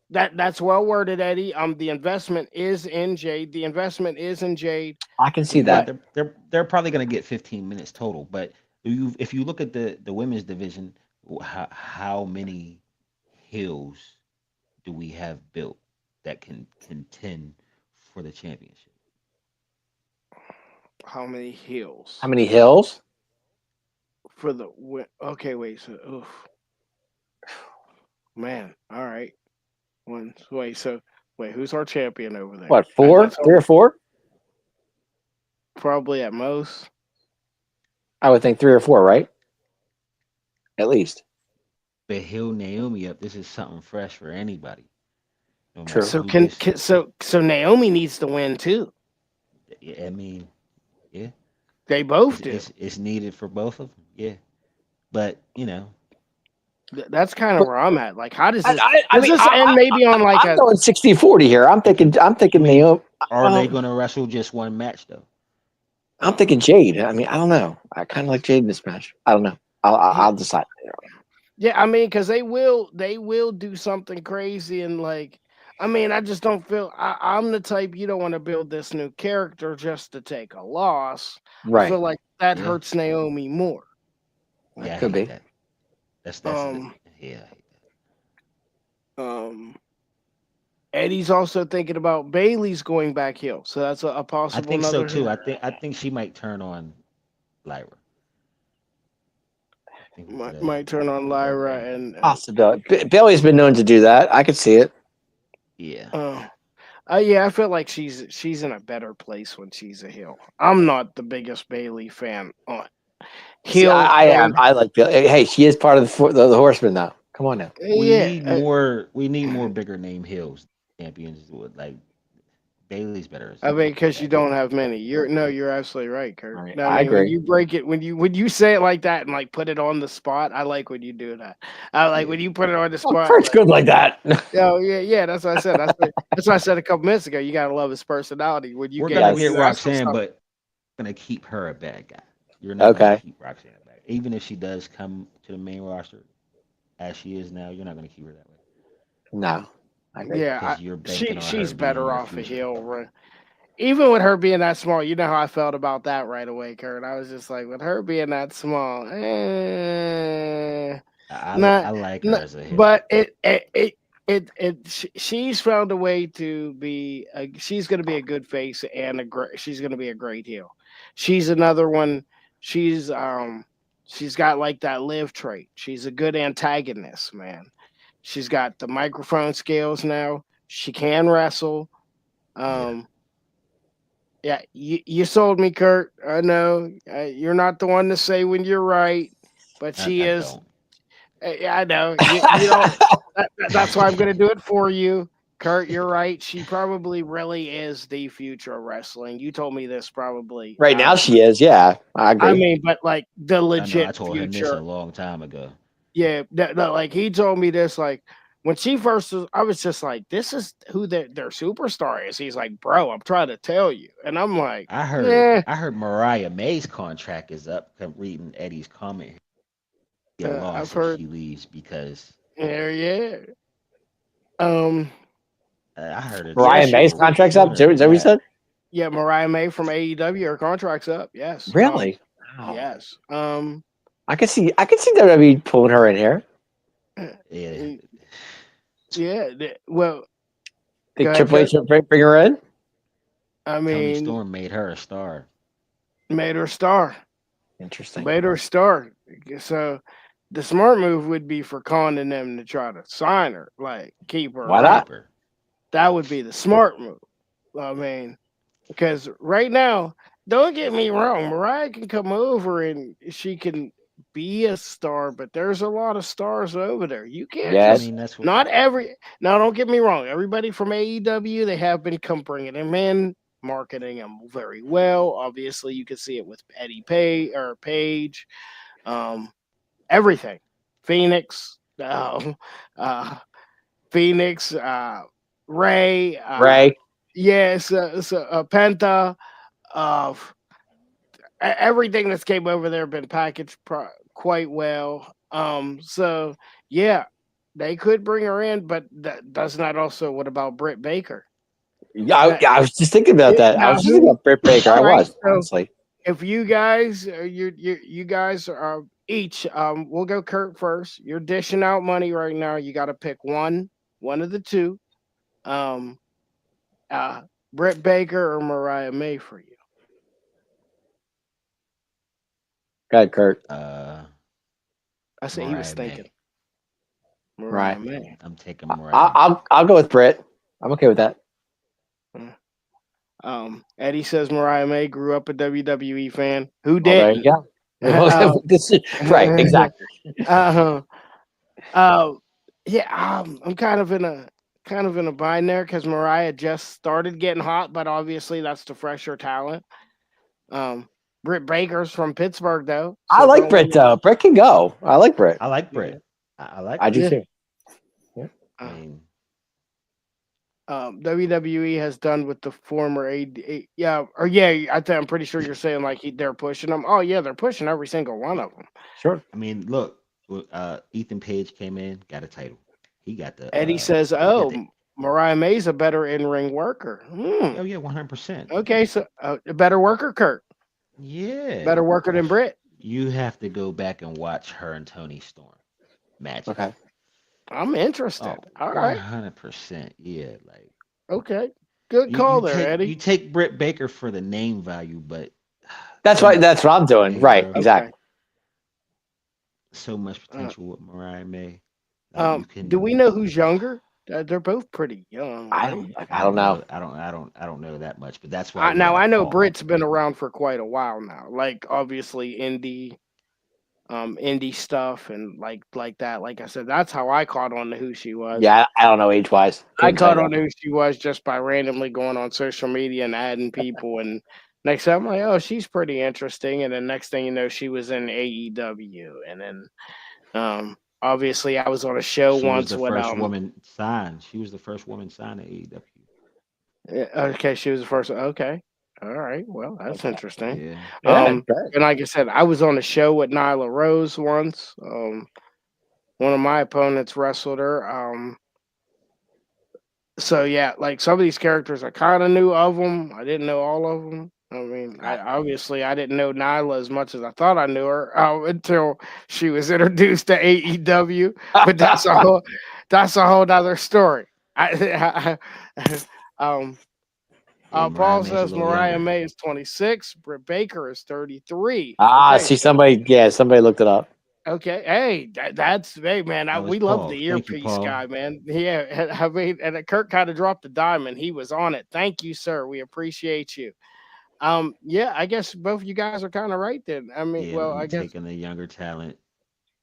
that's well worded, Eddie. The investment is in Jade. The investment is in Jade. I can see Yeah, But that. they're probably going to get 15 minutes total. But if you look at the women's division, how many hills do we have built that can contend for the championship? how many How heels many hills? for the win? Okay, wait. So, oof, man. All right. One. Wait. Who's our champion over there? What, four? That's 3 or 4? probably at most. I would think 3 or 4, right? At least. But heal Naomi up. This is something fresh for anybody, no matter True. So who gets. so Naomi needs to win too. I mean, yeah, They both do. it's needed for both of them. Yeah, but That's kind of But where I'm at. Like, how does I, this I, I does mean, this end maybe on like I'm a going 60-40 here. I'm if you, thinking I mean, Naomi. Are they Um, going to wrestle just one match though? I'm thinking Jade. I mean, I don't know. I kind of like Jade in this match. I don't know. he, I'll decide. yeah, I mean, because they will do something crazy and like, I mean, I just don't feel I'm the type you don't want to build this new character just to take a loss. I Right. feel like that Yeah, hurts Naomi more. That yeah, I could hate be. that. That's the Um, yeah, I hate that. um, Eddie's also thinking about Bailey's going back heel, so that's a I possible think so another too. heel. I think she might turn on Lyra. I think we Might, could might turn on both Lyra end. and Possibility. Bailey's been known to do that. I could see it. Yeah, uh, yeah, I feel like she's in a better place when she's a heel. I'm not the biggest Bailey fan on See, heel I thing. am. I like Bailey. Hey, she is part of the Horsemen now. Come on now. we Yeah, need more. We need more bigger name heels champions. Like Bailey's better as I a mean, because you tag team don't have champion. many. You're no, you're absolutely right, Kurt. All right, I I mean, when agree. you break it, when you say it like that and like put it on the spot, I like when you do that. I like Yeah, when you put it on the Well, spot. Kurt's good like that. Oh yeah, yeah. That's what I said. That's what I said a couple minutes ago. You gotta love his personality when you we're get gonna when get Yes. you ask him Roxanne, something. but gonna keep her a bad guy. You're not gonna Okay. keep Roxanne a bad, even if she does come to the main roster as she is now. You're not gonna keep her that way No, I agree. Yeah, because you're banking on her she's being better your off a future. heel. Even with her being that small, you know how I felt about that right away, Kurt. I was just like, with her being that small, I not, like her not as a heel. but she's found a way to be. She's going to be a good face and a great. She's going to be a great heel. She's another one. She's she's got like that live trait. She's a good antagonist, man. She's got the microphone skills now. She can wrestle. Yeah, Um, yeah, you sold me, Kurt. I know you're not the one to say when you're right, but she I is. don't. Yeah, I know you don't. That's why I'm going to do it for you, Kurt. You're right. She probably really is the future of wrestling. You told me this probably. Right now she is. Yeah, I I agree. mean, but like the I know. I legit told him this a future. long time ago. Yeah, like he told me this like when she first was, I was just like, this is who their superstar is. He's like, bro, I'm trying to tell you, and I'm like, I heard. yeah, I heard Mariah May's contract is up. Reading Eddie's comment, be a I've loss if heard, she leaves because yeah, yeah, um, I heard yeah, it's Mariah May's she, contract's up. sooner Is than that what you that. said? yeah, Mariah May from AEW, her contract's up. Yes, Really? Wow. yes, I could see. I could see WWE pulling her in here. Yeah, yeah. Well, go Think ahead, Triple Kurt. H will bring her in? I Tony mean, Storm made her a star. made her a star, Interesting. made her a star. So the smart move would be for Khan and them to try to sign her, like keep her Why around. not? Keep her. That would be the smart move. I mean, because right now, don't get me wrong, Mariah can come over and she can be a star, but there's a lot of stars over there. You can't I Yes. just mean, that's what. not every. Now, don't get me wrong. Everybody from AEW, they have been come bringing him in, marketing him very well. Obviously, you can see it with Eddie Pay or Page, um, everything. Phoenix, uh, Phoenix, Ray, Ray. yes, Penta, of everything that's came over there been packaged quite well. So yeah, they could bring her in, but does not also. What about Britt Baker? Yeah, Uh, I was just thinking about that. I now was just thinking who? about Britt Baker. All I right, was so honestly. if you guys, you guys are each, we'll go Kurt first. You're dishing out money right now. You got to pick one of the two. Um, uh, Britt Baker or Mariah May for you. Go ahead, Kurt. I said he was Mariah thinking May. Mariah Right. May. I'm taking I, Mariah I- May. I'll go with Britt. I'm okay with that. Mm. Eddie says Mariah May grew up a WWE fan. Who Well, there you didn't? go. This is right. Exactly. uh, uh, yeah, I'm kind of in a bind there because Mariah just started getting hot, but obviously that's the fresher talent. Um, Britt Baker's from Pittsburgh though, I so like don't Britt we? though. Britt can go. I like Britt. I like Yeah, Britt. I like I her. do yeah. too. Yeah. I Uh, mean, WWE has done with the former yeah, or yeah, I'm pretty sure you're saying like they're pushing them. Oh yeah, they're pushing every single one of them. Sure. I mean, look, Ethan Page came in, got a title. Eddie says, He got "Oh, the Mariah May's a better in-ring worker." oh yeah, 100%. Okay, so a better worker, Kurt. Yeah, Better worker than Britt. you have to go back and watch her and Tony Storm matches. Okay. I'm interested. Oh, All right. 100%. Yeah, like Okay. Good you call there, take Eddie. Britt Baker for the name value, but That's so what much that's what I'm potential with doing. May, Right. bro. Okay. Exactly. So much Uh, potential with Mariah May. Like you do can we know who's younger? They're both pretty young, right? I don't know. I don't know that much, but that's why we Now got to I know call. Britt's been around for quite a while now. Like obviously indie stuff and like that. Like I said, that's how I caught on to who she was. Yeah, I don't know age wise. I Couldn't tell you caught on that. to who she was just by randomly going on social media and adding people. And next time I'm like, oh, she's pretty interesting. And then next thing you know, she was in AEW. And then obviously I was on a show She was once the with first woman signed. She was the first woman signed to AEW. okay, she was the first. Okay, all right. Well, that's Okay. interesting. Yeah. Yeah. Right. And like I said, I was on a show with Nyla Rose once. One of my opponents wrestled her. So yeah, like some of these characters, I kind of knew of them. I didn't know all of them. I mean, I Right. obviously I didn't know Nyla as much as I thought I knew her until she was introduced to AEW. But that's a whole nother story. um, Yeah, Mariah Paul May's a says little Mariah younger. May is 26. Britt Baker is 33. Ah, Okay, see so somebody. Yeah, somebody looked it up. okay, hey, that's hey man, That was we love Paul. the Thank you, earpiece Paul. guy, man. Yeah, I mean, and Kirk kind of dropped the diamond. He was on it. Thank you, sir. We appreciate you. Yeah, I guess both of you guys are kind of right then. I mean, Yeah, well, I'm I guess taking the younger talent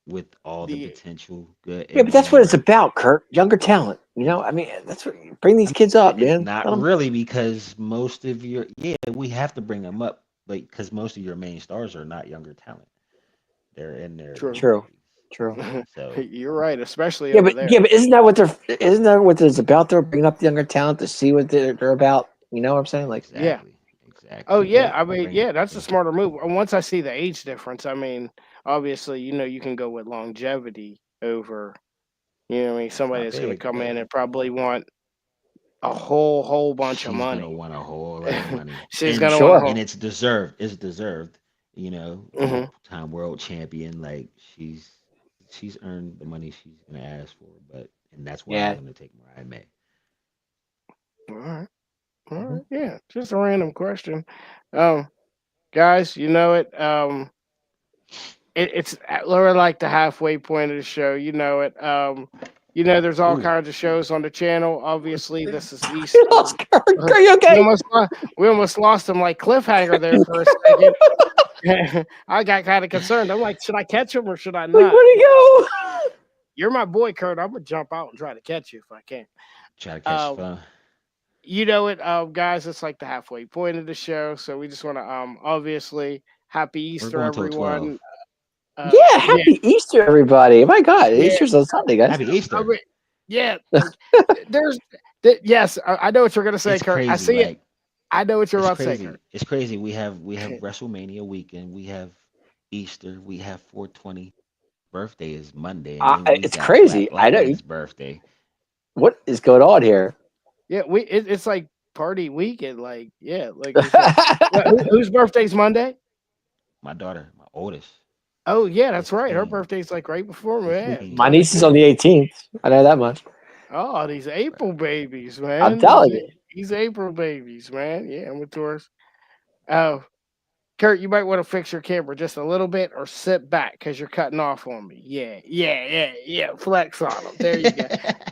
with all the the potential, good Yeah, in but that's what ring. it's about, Kurt. Younger talent. You know, I mean, that's what bring these kids up, man. Not Let 'em- really because most of your yeah, we have to bring them up, like because most of your main stars are not younger talent. They're in their true. True. 30s. True. So You're right, especially Yeah, over but there. yeah, but isn't that what it's about though? Bringing up the younger talent to see what they're about. You know what I'm saying? Like, Yeah. exactly, Oh exactly. yeah. yeah, I mean, Bring yeah, that's a yeah, smarter move. And once I see the age difference, I mean, obviously, you can go with longevity over. You know, what I mean, somebody stop that's there. going to Like come in and probably want a whole bunch of she's gonna money. want a whole lot of money, She's gonna want a sure. whole. and it's deserved. It's deserved. You know, Hmm. multiple time world champion. Like she's earned the money she's gonna ask for. But and that's why I'm Yeah. gonna take Mariah May. All right, all Mhm. right, yeah. Just a random question. Um, guys, you know it. It's we're like the halfway point of the show. You know it. There's all Ooh, kinds of shows on the channel. Obviously, this is We Easter. lost Kurt. Uh, Are you We okay? almost we almost lost him like cliffhanger there for a second. I got kind of concerned. I'm like, should I catch him or should I Like, not? where'd he go? You're my boy, Kurt. I'm gonna jump out and try to catch you if I can. try to catch Um, fun. you know it, guys. It's like the halfway point of the show, so we just want to obviously happy We're Easter, going till 12. everyone. Yeah, Yeah, happy Easter, everybody. My God, yeah. Easter's on Sunday, guys. Happy I Easter. mean, yeah. Like there's yes, I know what you're gonna say, It's Kurt. I crazy. see it. Like I know what you're it's about to say, Kurt. crazy. It's crazy. We have WrestleMania weekend. We have Easter. We have 420. Birthday is Monday, and then we It's got crazy. Black I know. Lightning's birthday. What is going on here? Yeah, it's like party weekend. Like yeah, like it's whose birthday's Monday? My daughter, my oldest, Oh yeah, that's right. Her 15, birthday's like right before me. Yeah, 15. My niece is on 24. the 18th. I know that much. Oh, these April babies, I'm man. telling you. These April babies, man. Yeah, I'm with Taurus. Oh, Kurt, you might want to fix your camera just a little bit or sit back because you're cutting off on me. Yeah, yeah, yeah, yeah. Flex on them. There you go.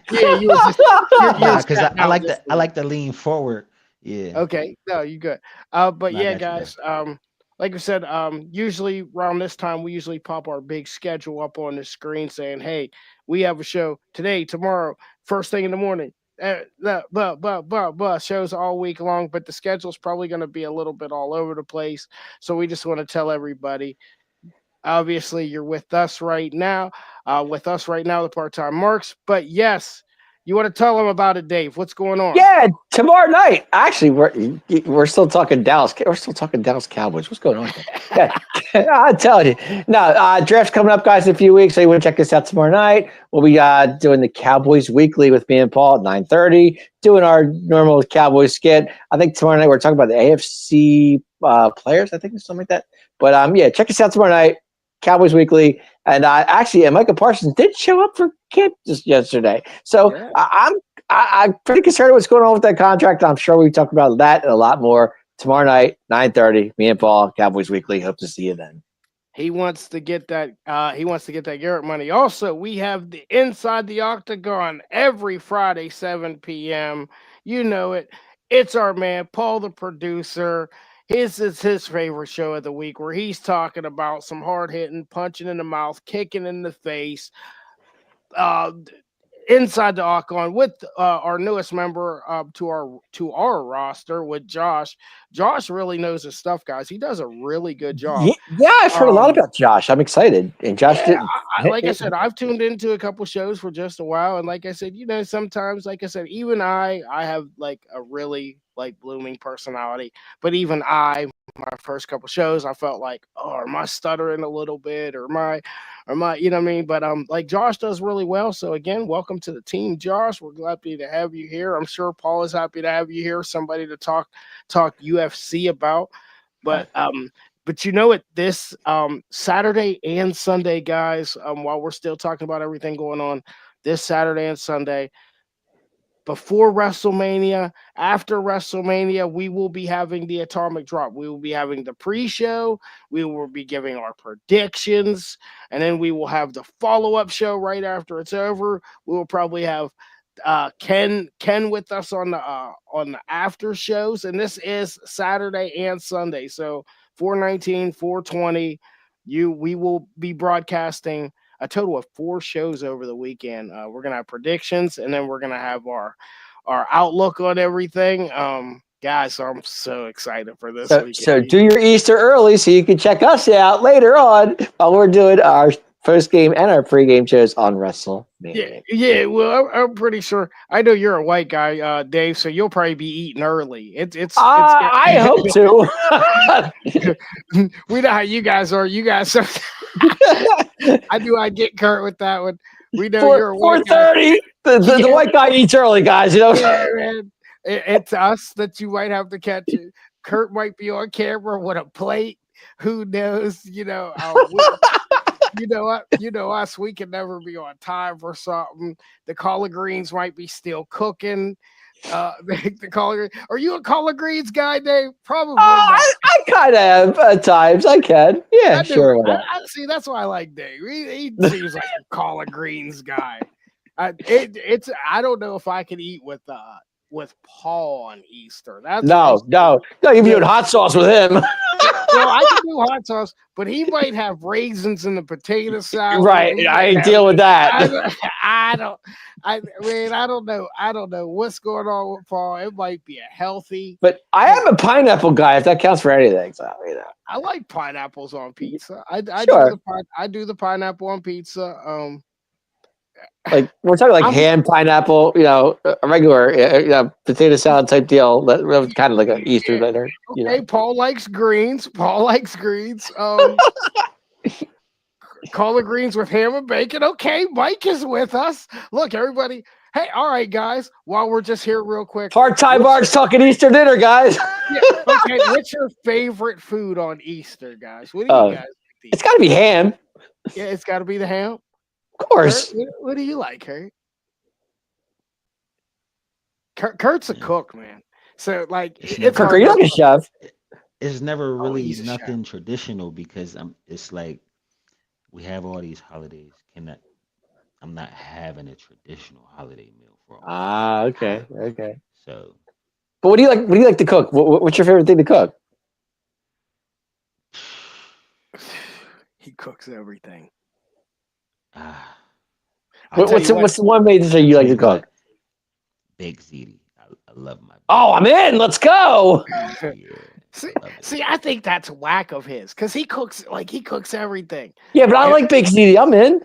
Yeah, you was just you Nah, was cause cutting I out like just to a I little. like to lean forward. Yeah, Okay, no, you good. But no, I yeah, got you though. guys. Like I said, usually around this time we usually pop our big schedule up on the screen saying, "Hey, we have a show today, tomorrow, first thing in the morning." Shows all week long, but the schedule's probably going to be a little bit all over the place. So we just want to tell everybody obviously you're with us right now, the part-time marks, but yes, You want to tell them about it, Dave? What's going on? Yeah, tomorrow night. Actually, we're still talking Dallas. We're still talking Dallas Cowboys. What's going on here? Yeah, I'll tell you. No, draft's coming up, guys, in a few weeks. So you want to check us out tomorrow night? We'll be doing the Cowboys Weekly with me and Paul at 9:30. Doing our normal Cowboys skit. I think tomorrow night we're talking about the AFC players. I think or something like that. But yeah, check us out tomorrow night. Cowboys Weekly, and Micah Parsons did show up for camp just yesterday. So Yeah. I'm pretty concerned with what's going on with that contract. I'm sure we talk about that and a lot more tomorrow night, 9:30. Me and Paul, Cowboys Weekly. Hope to see you then. He wants to get that. He wants to get that Garrett money. Also, we have the Inside the Octagon every Friday, 7 p.m. You know it. It's our man Paul, the producer. His is his favorite show of the week, where he's talking about some hard hitting, punching in the mouth, kicking in the face. Uh, Inside the Octagon with our newest member to our roster with Josh. Josh really knows his stuff, guys. He does a really good job. Yeah, I've heard a lot Um, about Josh. I'm excited. And Josh Yeah, did. like I said, I've tuned into a couple shows for just a while, and like I said, sometimes, like I said, even I have like a really like blooming personality, but even my first couple shows, I felt like, oh, am I stuttering a little bit, or am I, you know what I mean? But like Josh does really well. So again, welcome to the team, Josh. We're happy to have you here. I'm sure Paul is happy to have you here. Somebody to talk UFC about, but but you know what? This Saturday and Sunday, guys, while we're still talking about everything going on, this Saturday and Sunday, before WrestleMania, after WrestleMania, we will be having the Atomic Drop. We will be having the pre-show. We will be giving our predictions, and then we will have the follow-up show right after it's over. We will probably have Ken with us on the after shows, and this is Saturday and Sunday. So 419, 420, we will be broadcasting a total of 4 shows over the weekend. We're gonna have predictions, and then we're gonna have our outlook on everything. Guys, I'm so excited for this So, weekend. so do your Easter early so you can check us out later on while we're doing our post game and our pre-game shows on WrestleMania. Yeah. Well, I'm pretty sure. I know you're a white guy, Dave, so you'll probably be eating early. I hope to. We know how you guys are. You guys, I get Kurt with that one. We know you're a white guy. 4:30. The white guy eats early, guys. You know. Yeah, man. It's us that you might have to catch it. Kurt might be on camera with a plate. Who knows? You know what? You know us. We can never be on time for something. The collard greens might be still cooking. The collard. Are you a collard greens guy, Dave? Probably not. I kind of am at times. I can. Yeah, sure. I see. That's why I like Dave. He seems like a collard greens guy. I don't know if I can eat with Paul on Easter. No. You're doing hot sauce with him. Well, I can do hot sauce, but he might have raisins in the potato salad. Right. I ain't deal with that. I don't know. I don't know what's going on with Paul. It might be a healthy. But I am a pineapple guy, if that counts for anything. So, I like pineapples on pizza. I do the pineapple on pizza. Like we're talking like ham, pineapple, a regular potato salad type deal. That was kind of like an Easter dinner. Okay, Paul likes greens. Collard greens with ham and bacon. Okay, Mike is with us. Look, everybody. Hey, all right, guys. While we're just here, real quick. Part-time Marks talking Easter dinner, guys. Yeah, okay, what's your favorite food on Easter, guys? What do you guys think? It's got to be ham. Yeah, it's got to be the ham. Of course. Kurt, what do you like, Kurt? Kurt's a cook, man. So like, Kurt, are you like a chef? It's never really he's a nothing traditional because it's like we have all these holidays. I'm not having a traditional holiday meal for all. Okay. So, but what do you like? What do you like to cook? What's your favorite thing to cook? He cooks everything. What's the one way that you like to cook? Baked ziti. I love my. Oh, I'm in. Let's go. Yeah, See, I think that's whack of his because he cooks everything. Yeah, but I like baked ziti. I'm in.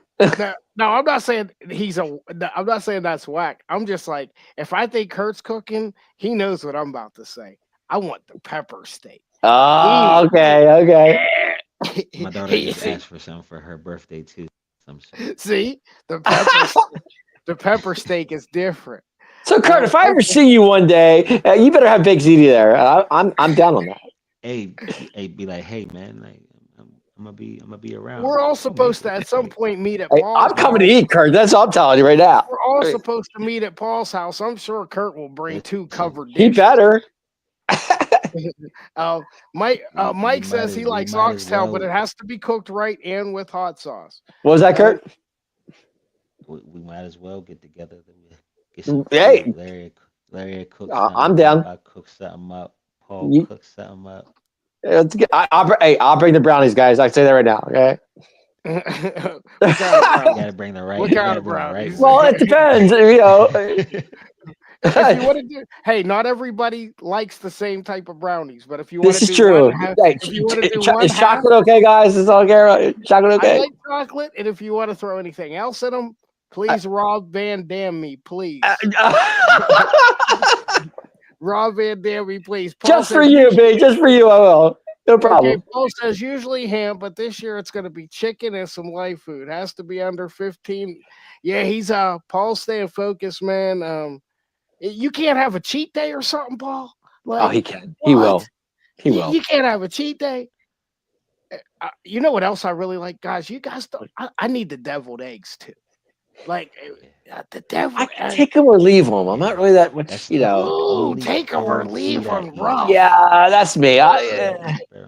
No, I'm not saying I'm not saying that's whack. I'm just like, if I think Kurt's cooking, he knows what I'm about to say. I want the pepper steak. Oh, He, okay, okay. My daughter he just see, asked for some for her birthday too. Some shit. see the pepper steak is different. So, Kurt, if I ever Okay, see you one day, you better have Big ZD there. I'm down on that. Hey, be like, hey man, like I'm gonna be around. we're all Oh man, supposed to at some like, point meet at Hey, Paul's I'm coming to house. eat, Kurt. That's all I'm telling you right now. We're all I mean, supposed to meet at Paul's house. I'm sure Kurt will bring two listen, covered he dishes. better. Uh, Mike says he we likes might as oxtail, but well it has to be cooked right and with hot sauce. What was that, Uh, Kurt? we might as well get together. Get some food. Hey, Larry cook I'm something up. down. I cook something up. Paul You, cook something up. hey, I'll bring the brownies, guys. I say that right now. Okay. what kind of You brownies? gotta bring the right. What You kind gotta of do them the right brownies? Well, way. it depends. You know. If you want to do, hey, not everybody likes the same type of brownies, but if you want This to is do one true. half, Hey, if you want to do one is half, chocolate okay, guys? Is all okay? Chocolate I okay? like chocolate, and if you want to throw anything else in them, please Rob Van Dam me, please. Rob Van Dam me, please. Paul Just for says you, usually, babe. Just for you, I will. No okay. problem. Paul says usually ham, but this year it's going to be chicken and some light food. Has to be under 15. Yeah, he's Paul's staying focused, man. You can't have a cheat day or something, Paul. Oh, Like he can. He what? will. He will. You can't have a cheat day. You know what else I really like, guys? You guys, don't, I need the deviled eggs too. Like Yeah. the I deviled can egg. take him or leave him. I'm not really that much, That's you the know. Ooh, only take them or cold leave food I them eat. rough. Yeah, that's me. Serious, bro.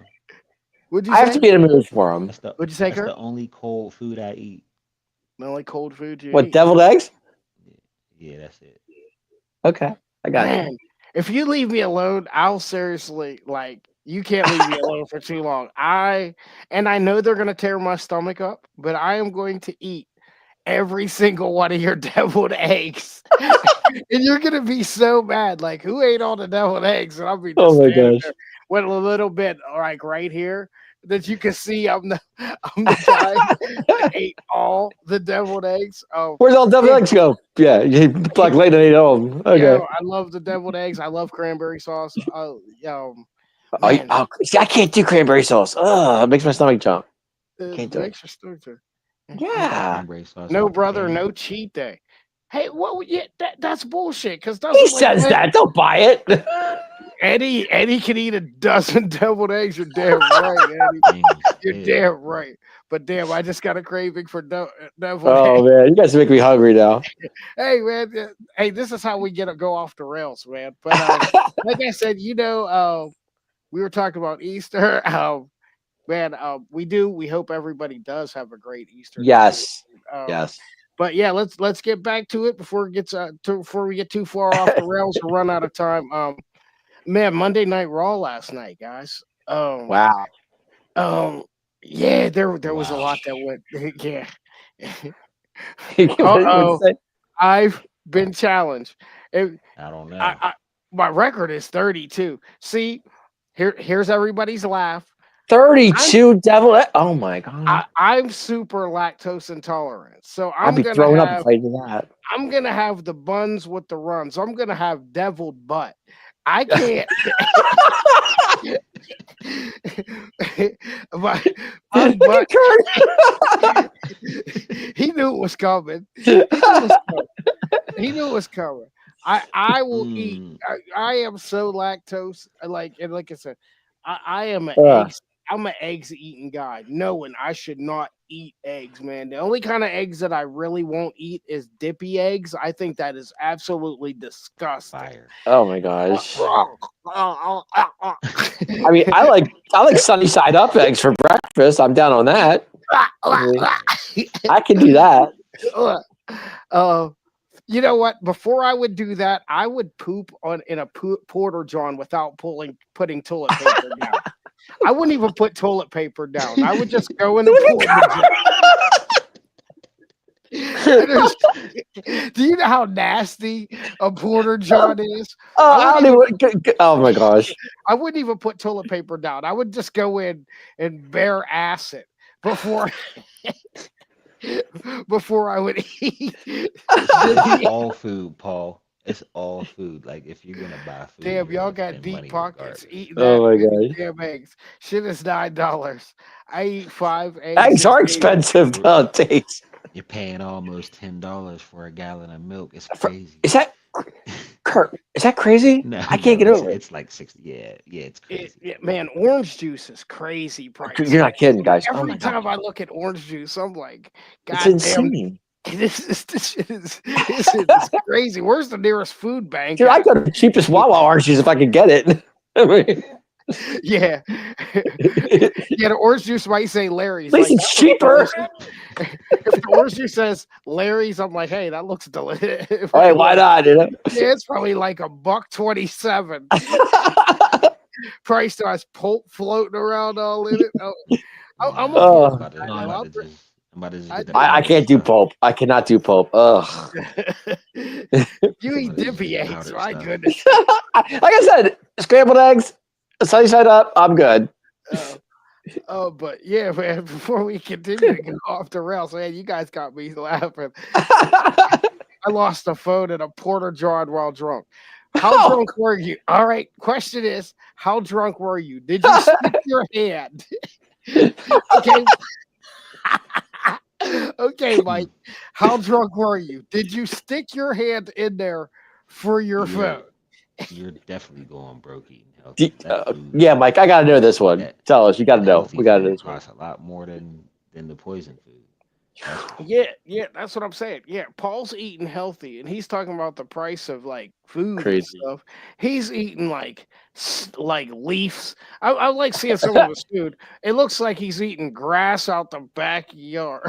What'd you I have to say? be in a mood for him. What'd you say, That's the Kurt? only cold food I eat. The only cold food you What, eat, deviled eggs? Yeah, yeah, that's it. Okay, I got you. man. If you leave me alone, I'll seriously like. You can't leave me alone for too long. I know they're gonna tear my stomach up, but I am going to eat every single one of your deviled eggs. And you're gonna be so mad. Like, who ate all the deviled eggs? And I'll be Oh just my standing gosh. there with a little bit like right here that you can see I'm the guy that ate all the deviled eggs. Oh, Where's all deviled it, eggs go? Yeah, Black Lady ate all of them. yo, Okay. I love the deviled eggs. I love cranberry sauce. Oh, Oh, man, oh, see, I can't do cranberry sauce. Ugh, it makes my stomach jump. it Can't do it. makes your stomach turn. Yeah. Cranberry sauce No, off the brother, can. no cheat day. Hey, yeah, that's bullshit. Because He doesn't like says that. Don't buy it. Eddie can eat a dozen deviled eggs. You're damn right, Eddie. Damn, You're hell, damn right. But damn, I just got a craving for deviled Oh eggs. man, you guys make me hungry now. Hey man, hey, this is how we get to go off the rails, man. But like I said, we were talking about Easter. Man, we hope everybody does have a great Easter this week. Yes. Um, Yes. but yeah, let's get back to it before it gets before we get too far off the rails or run out of time. Man, Monday Night Raw last night, guys. Wow. Um, yeah, there was a lot wow. that went. Yeah. What'd you Uh-oh, say? I've been challenged. It, I don't know. I my record is 32. See, here's everybody's laugh. I'm 32 devil. Oh my god. I'm super lactose intolerant, so I'd be throwing up if I did that. I'm gonna have the buns with the runs. I'm gonna have deviled butt. I can't. my, my Look butt. at Kurt. He knew it was coming. He knew it was coming. He knew it was coming. I will eat. Mm, I am so lactose. Like I said, I am an Ugh. eggs. I'm an eggs eating guy, knowing I should not eat eggs, man. The only kind of eggs that I really won't eat is dippy eggs. I think that is absolutely disgusting. fire. Oh my gosh. I I mean, I like sunny side up eggs for breakfast. I'm down on that. I mean, I can do that. uh, you know what? Before I would do that, I would poop in a porter john without putting toilet paper down. I wouldn't even put toilet paper down. I would just go in the Look porter john. at Do you know how nasty a porter john is? Oh, I I wouldn't don't even even. Oh my gosh. I wouldn't even put toilet paper down. I would just go in and bare ass it before before I would eat. It's Did all food, Paul. It's all food. Like if you're gonna buy food, Damn, you're y'all gonna got spend deep money pockets. regardless. Eating Oh that my many god, damn eggs. Shit is $9. I eat 5 eggs eggs a are day. expensive You're nowadays. you're paying almost $10 for a gallon of milk. It's For- crazy. Is that Kurt? Is that crazy? No, I can't no, get it's over it. it's like 60. Yeah, yeah, it's crazy. Man, orange juice is crazy You're priced. not kidding, guys. Oh Every my god, time I look at orange juice, I'm like, it's God damn, insane, this shit is crazy. Where's the nearest food bank dude. I at? go to the cheapest Wawa orange juice if I can get it. I mean, Yeah. Yeah, the orange juice might say Larry's. at least Like, that it's looks cheaper. delicious. If the orange juice says Larry's, I'm like, hey, that looks delicious. All right, why not? You know? Yeah, it's probably like a buck 27. Price has pulp floating around all in it. Oh, I'm a Nah, pulp Oh, guy, I'm though. about to just I get the dig I powdered can't do stuff. pulp. I cannot do pulp. Ugh. it. You I'm about eat to just dippy get the eggs, powdered my stuff. goodness. Like I said, scrambled eggs, sunny side up. I'm good. Uh, oh, but yeah, man. Before we continue to go off the rails, man, you guys got me laughing. I lost a phone in a porter john while drunk. How Oh, drunk were you? All right. Question is, how drunk were you? Did you stick your hand? Okay. Okay, Mike. How drunk were you? Did you stick your hand in there for your You're phone? you're definitely going broke eating healthy. That food, yeah, Mike, I gotta know this one. that Tell us. You gotta the know. healthy We gotta know food this one. costs a lot more than the poison food. That's for sure. Yeah, yeah, that's what I'm saying. Yeah, Paul's eating healthy, and he's talking about the price of like food and Crazy. stuff. He's eating like like leaves. I like seeing some of his food. It looks like he's eating grass out the backyard.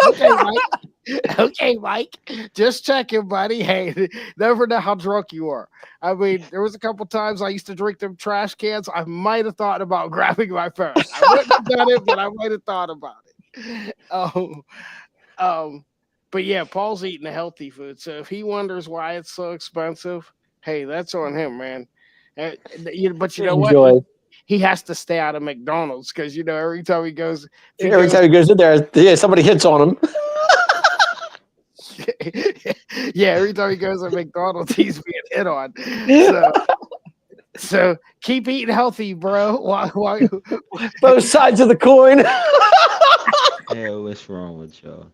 Okay, Mike. Okay, Mike. Just checking, buddy. Hey, never know how drunk you are. I mean, there was a couple times I used to drink them trash cans. I might have thought about grabbing my phone. I wouldn't have done it, but I might have thought about it. Um, um, but yeah, Paul's eating a healthy food. So if he wonders why it's so expensive, hey, that's on him, man. But you know what? Enjoy. He has to stay out of McDonald's because every time he goes, if he Every goes, time he goes in there, yeah, somebody hits on him. yeah, every time he goes to McDonald's, he's being hit on. So so keep eating healthy, bro. Why Both sides of the coin. Hell, what's wrong with y'all?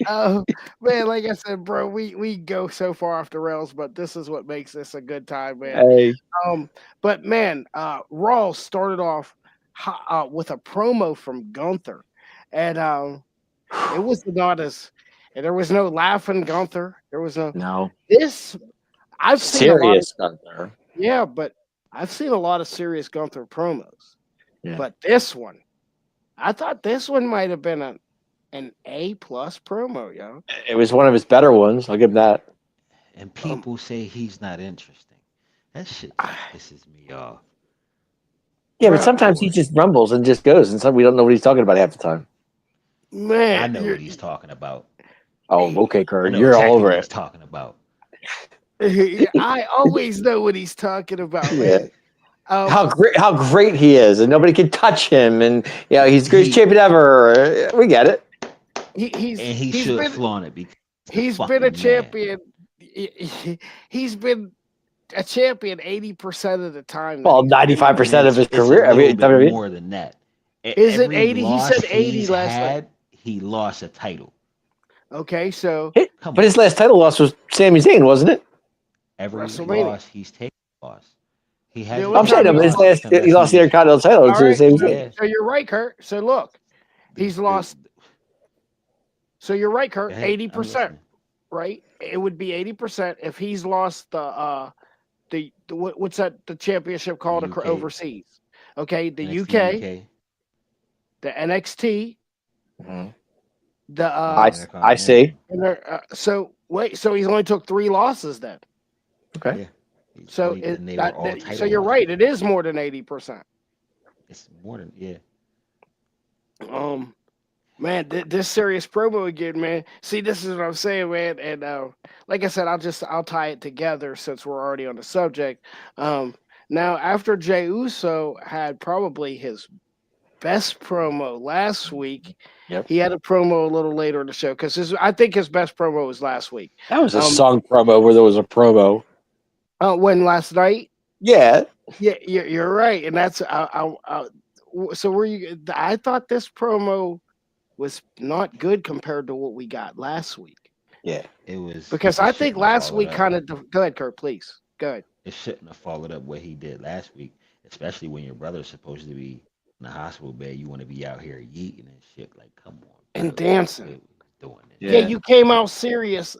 Oh man, like I said, bro, we go so far off the rails, but this is what makes this a good time, man. Hey, Um, but man, Raw started off with a promo from Gunther, and it was not as, and there was no laughing Gunther. There was no no, this. I've seen a lot of, serious Gunther. yeah, but I've seen a lot of serious Gunther promos. Yeah, But this one, I thought this one might have been an A plus promo, yo. it was one of his better ones. I'll give him that. And Um, people say he's not interesting. That shit just I- pisses me off. Yeah, but bro, sometimes he just rumbles and just goes, and some we don't know what he's talking about half the time. I man, know what he's talking about. Oh, okay, I Kurt, know you're all exactly over what it. he's talking about. I always know what he's talking about, Yeah, man. Um, how great he is, and nobody can touch him, and he's the greatest He champion ever. We get it. he, he's and he he's should been flaunt it because the he's been a fucking man. champion. He's been a champion 80% of the time that Well, he's been in. 95% of his It's a career. I little mean, bit WWE. more than that. Is it Every 80? He loss said 80 he's last night. had, he lost a title. Okay, so Come But on. his last title loss was Sami Zayn, wasn't it? Every WrestleMania. loss he's taken loss. He There hasn't was I'm saying, taken but his loss last he unless he lost the was Intercontinental title all to right. Sami So, Zayn. yeah. so you're right, Kurt. So look, he's The lost. So you're right, go Kurt. ahead. I'm 80%, listening. right? It would be 80% if he's lost what's that the championship The called UK, overseas? Okay, the NXT UK, UK, the NXT, Mhm. the and the I see. Intercontinental. so wait, so he's only took 3 losses then. Okay. Yeah. So And they were all so title you're losses. right. It is more than 80%. It's more than yeah. Um, Man, this serious promo again, man. See, this is what I'm saying, man. And like I said, I'll tie it together since we're already on the subject. Um, Now after Jey Uso had probably his best promo last week. Yep. He had a promo a little later in the show because I think his best promo was last week. That was a Um, song promo where there was a promo. when last night. Yeah. Yeah, you're right, and that's so were you? I thought this promo was not good compared to what we got last week Yeah. It was. because It I think shouldn't have last followed week up. kind of go ahead, Kurt, please go ahead. It shouldn't have followed up what he did last week, especially when your brother's supposed to be in the hospital bed. You want to be out here yeeting and shit. Like, come on, And bro. dancing. We was doing this Yeah, Yeah. shit. you came out serious.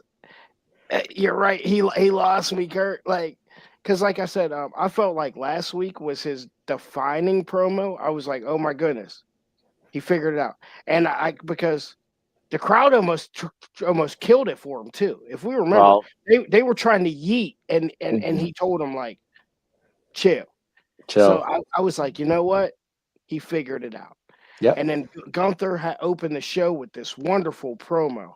You're right. He lost me, Kurt. Like, because like I said, I felt like last week was his defining promo. I was like, oh my goodness, he figured it out, and I because the crowd almost killed it for him too. If we remember, Well, they were trying to yeet, and mhm. he told them like chill. So Chill. I was like, you know what? He figured it out. Yep. And then Gunther had opened the show with this wonderful promo.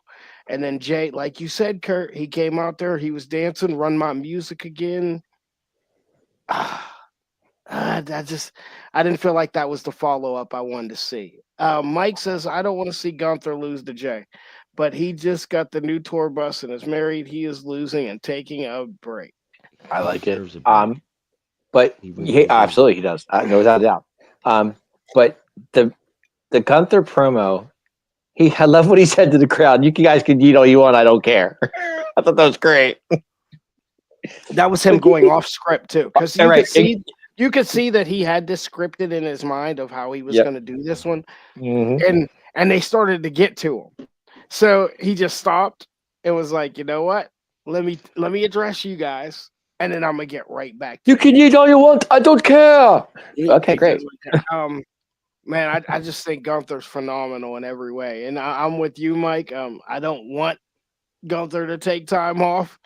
And then Jay, like you said, Kurt, he came out there, he was dancing, run my music again. I just, I didn't feel like that was the follow up I wanted to see. Mike says, I don't want to see Gunther lose to Jay, but he just got the new tour bus and is married. He is losing and taking a break. I He like it. deserves a break. But He really yeah, deserves absolutely it. he does. No without a doubt. But the Gunther promo, I love what he said to the crowd. You guys can eat all you want. I don't care. I thought that was great. That was him Like, you going off script too, because all right. you could see that he had this scripted in his mind of how he was Yep. going to do this one, Hmm. and they started to get to him. So he just stopped and was like, you know what? Let me address you guys, and then I'm gonna get right back You to it. can eat all you want. I don't care. Okay, He did great. like that. Man, I just think Gunther's phenomenal in every way, and I'm with you, Mike. I don't want Gunther to take time off,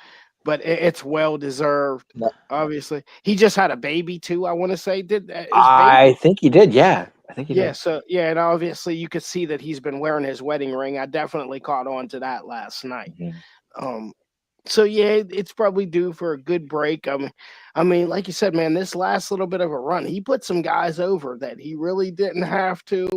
but it's well deserved. Obviously, he just had a baby too. I want to say, did his I baby? think he did. Yeah, I think he Yeah. did. So yeah, and obviously you could see that he's been wearing his wedding ring. I definitely caught on to that last night. Mhm. Um, so yeah, it's probably due for a good break. I mean, like you said, man, this last little bit of a run, he put some guys over that he really didn't have to.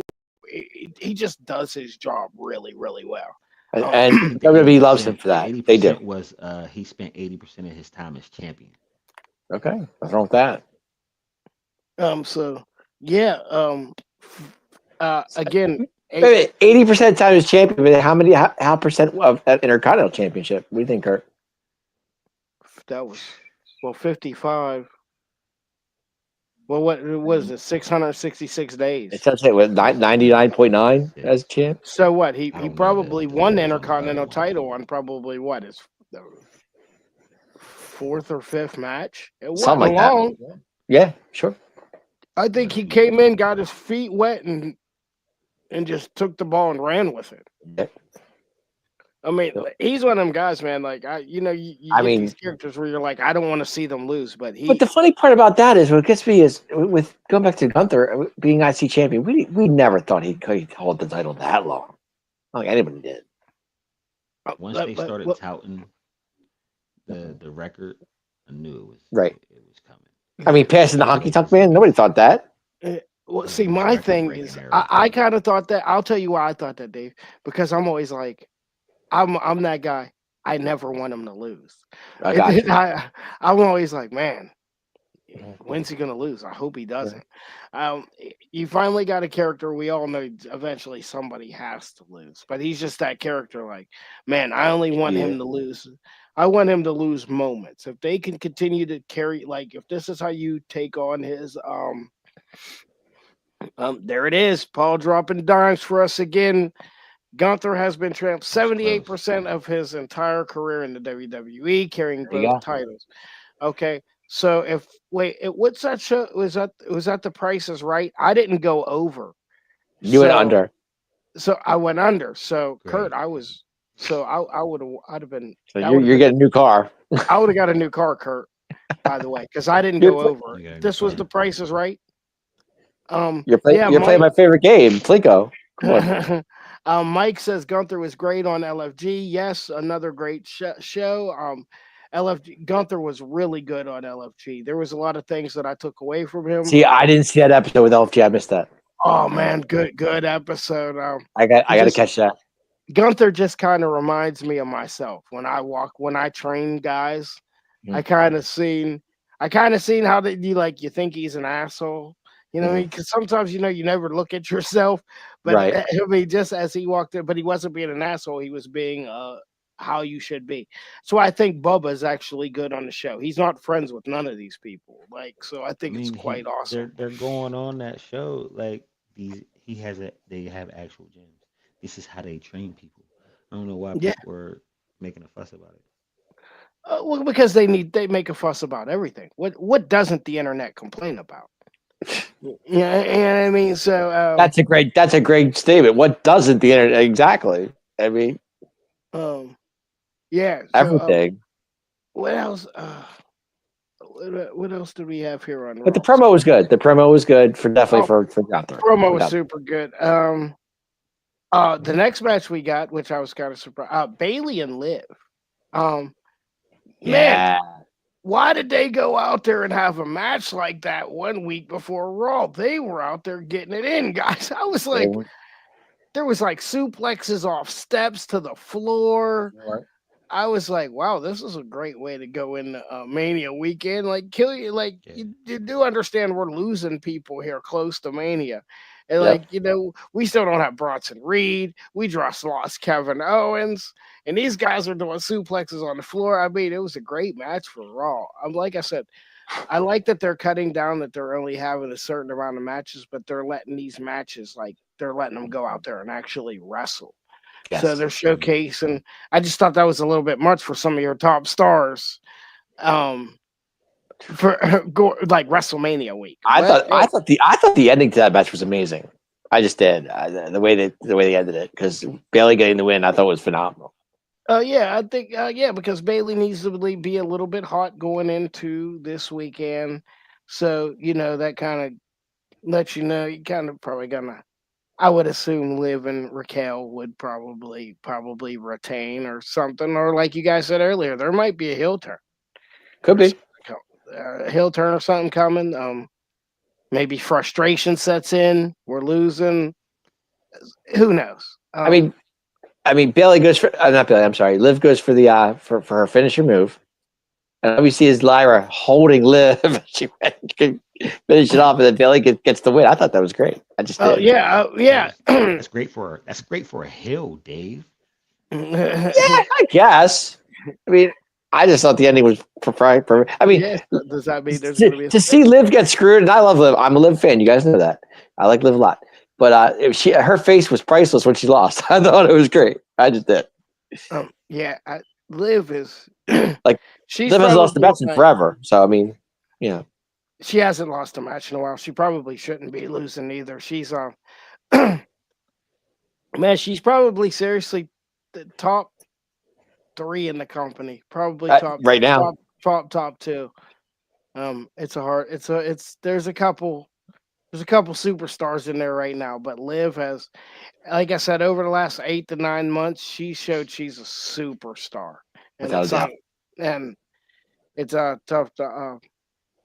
He just does his job really, really well. Um, And I think the eighty WWE loves him percent. for The that. eighty They do. percent was he spent 80% of his time as champion. Okay, what's wrong with that? so yeah, again, eight, 80% of the time is champion, but how percent of that Intercontinental Championship? What do you think, Kurt? that was well 55. Well, what was it? 666 It days. says it was 99.9 Shit. as champ. So what? I He don't know probably the won the days on the other Intercontinental ones. title on probably what is the fourth or fifth match. It Something wasn't like that. long. Yeah, sure. I Quite think a he few. came in, got his feet wet, and just took the ball and ran with it. Yeah. I mean, So, he's one of them guys, man. Like you I get these mean, characters where you're like, I don't want to see them lose, but but the funny part about that is what gets me is with going back to Gunther being IC champion. We never thought he could hold the title that long. I don't think anybody did. Once they started but touting the record, I knew Right. it was coming. I mean, passing the After honky they tonk man, nobody thought that. well, after see, those my record thing breaking is, eras I happened. kind of thought that. I'll tell you why I thought that, Dave, because I'm always like, I'm that guy. I never want him to lose. I got you. I'm always like, man, when's he gonna lose? I hope he Yeah. doesn't. You finally got a character. We all know eventually somebody has to lose, but he's just that character. Like, man, I only want Yeah. him to lose. I want him to lose moments. If they can continue to carry, like, if this is how you take on his, there it is. Paul dropping dimes for us again. Gunther has been tramped That's close. 78% of his entire career in the WWE, carrying There you both go. titles. Okay. So if wait, what's that show? Was that the Price is Right? I didn't go over. You went So under. so I went under. So Kurt, Great. I would have I'd have been So that would have you're been getting a new car. I would have got a new car, Kurt, by the way, because I didn't You're go pl- over. You got a new This was car. the Price is Right. you're playing Mike. my favorite game, Plinko. Come on. Mike says Gunther was great on LFG. Yes, another great show. LFG Gunther was really good on LFG. There was a lot of things that I took away from him. See, I didn't see that episode with LFG. I missed that. Oh man, good episode. I got to Just catch that. Gunther just kind of reminds me of myself when I train guys. I Mhm. kind of seen I kind of seen how you like you think he's an asshole. You know what I Mhm. mean? Because sometimes you never look at yourself, but Right. I mean, just as he walked in, but he wasn't being an asshole. He was being how you should be. So I think Bubba is actually good on the show. He's not friends with none of these people. Like, so I I think it's mean, quite awesome. they're going on that show like these. He has a they have actual gyms. This is how they train people. I don't know why Yeah. people are making a fuss about it. Well, because they make a fuss about everything. What doesn't the internet complain about? Yeah, you know what I mean. So That's a great statement. What doesn't the internet exactly? I mean, um yeah. So everything. what else? What else do we have here on But the Raw? promo was good. The promo was good for definitely Oh, for Gunther. promo For was Gunther. super good. The next match we got, which I was kind of surprised, Bailey and Liv. Um, man, Yeah. why did they go out there and have a match like that 1 week before Raw? They were out there getting it in, guys. I was They like, there was like suplexes off steps to the floor. were. I was like, wow, this is a great way to go in Mania weekend. Like, kill you. Like, Yeah, you do understand we're losing people here close to Mania. And, Yep. like, we still don't have Bronson Reed. We just lost Kevin Owens. And these guys are doing suplexes on the floor. I mean, it was a great match for Raw. Like I said, I like that they're cutting down that they're only having a certain amount of matches, but they're letting these matches, like, they're letting them go out there and actually wrestle. So Yes. they're showcasing. I just thought that was a little bit much for some of your top stars, um, for like WrestleMania week. I But thought I hey, thought the I thought the ending to that match was amazing. I just did the way they ended it because Bailey getting the win I thought was phenomenal. yeah, I think yeah, because Bailey needs to be a little bit hot going into this weekend. So that kind of lets you know you kind of probably gonna. I would assume Liv and Raquel would probably retain or something, or like you guys said earlier, there might be a heel turn Could or be. something, heel turn or something coming. Maybe frustration sets in. We're losing. Who knows? I mean I mean Bailey goes for not Bailey. I'm sorry. Liv goes for the for her finisher move, and all we see is Lyra holding Liv. She can finish it off, and then Bailey gets the win. I thought that was great. I just Oh did. yeah, that yeah. was that's great for a hill, Dave. Yeah, I guess. I mean, I just thought the ending was for I mean, Yes. Does that mean there's to, going to be a to see six? Liv get screwed, and I love Liv. I'm a Liv fan. You guys know that. I like Liv a lot. But if her face was priceless when she lost. I thought it was great. I just did. Yeah. Liv is. Like She's Liv hasn't lost the probably match in forever. So I mean, you know, she hasn't lost a match in a while. She probably shouldn't be losing either. She's man. She's probably seriously the top three in the company. Probably right now. top two. It's a hard. It's there's a couple superstars in there right now, but Liv has, like I said, over the last 8 to 9 months, she showed she's a superstar, and Without a it's doubt. and it's tough to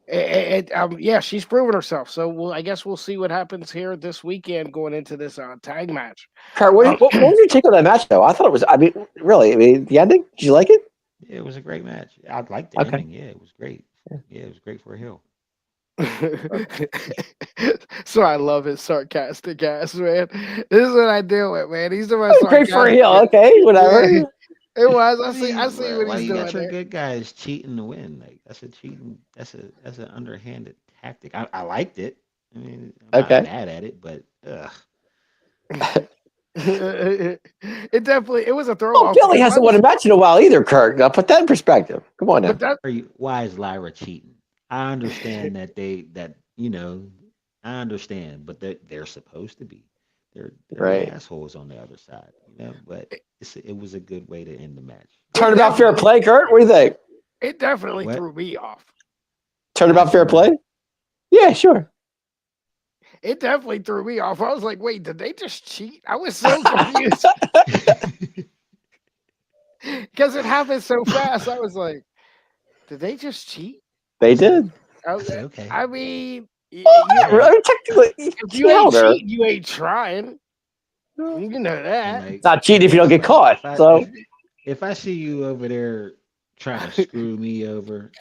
yeah, she's proven herself. So I guess we'll see what happens here this weekend going into this tag match. Kurt, Um, what was your take on that match though? I thought it was. I mean, really. I mean, the ending. Did you like it? Yeah, it was a great match. I liked the Okay. ending. Yeah, it was great. Yeah, it was great for a hill. so I love his sarcastic ass, man. This is what I deal with, man. He's the most Great for a sarcastic. heel. Okay, Yeah, whatever. it was. I I mean, see what why he's you got doing your there. good guys cheating to win? Like that's a cheating. That's an underhanded tactic. I liked it. I mean, I'm not Okay. mad at it, but It was a throw Well, off Billy because hasn't won a match in a while either, Kurt. Now put that in perspective. Come on now. but that why is Lyra cheating? I understand that I understand, but they're supposed to be. They're the Right. assholes on the other side, But it was a good way to end the match. it Turnabout fair definitely play, Kurt. What do you think? it definitely What? threw me off. Why Turnabout fair play? turnabout? Yeah, sure. It definitely threw me off. I was like, wait, did they just cheat? I was so confused because it happened so fast. I was like, did they just cheat? They did. I said Okay. okay. I mean, You Whatever. I ain't. mean, technically, If she you ain't held her. cheating, you ain't trying. You know And that. It's like, not cheating and if you then don't it's get like caught. So if I see you over there trying to screw me over,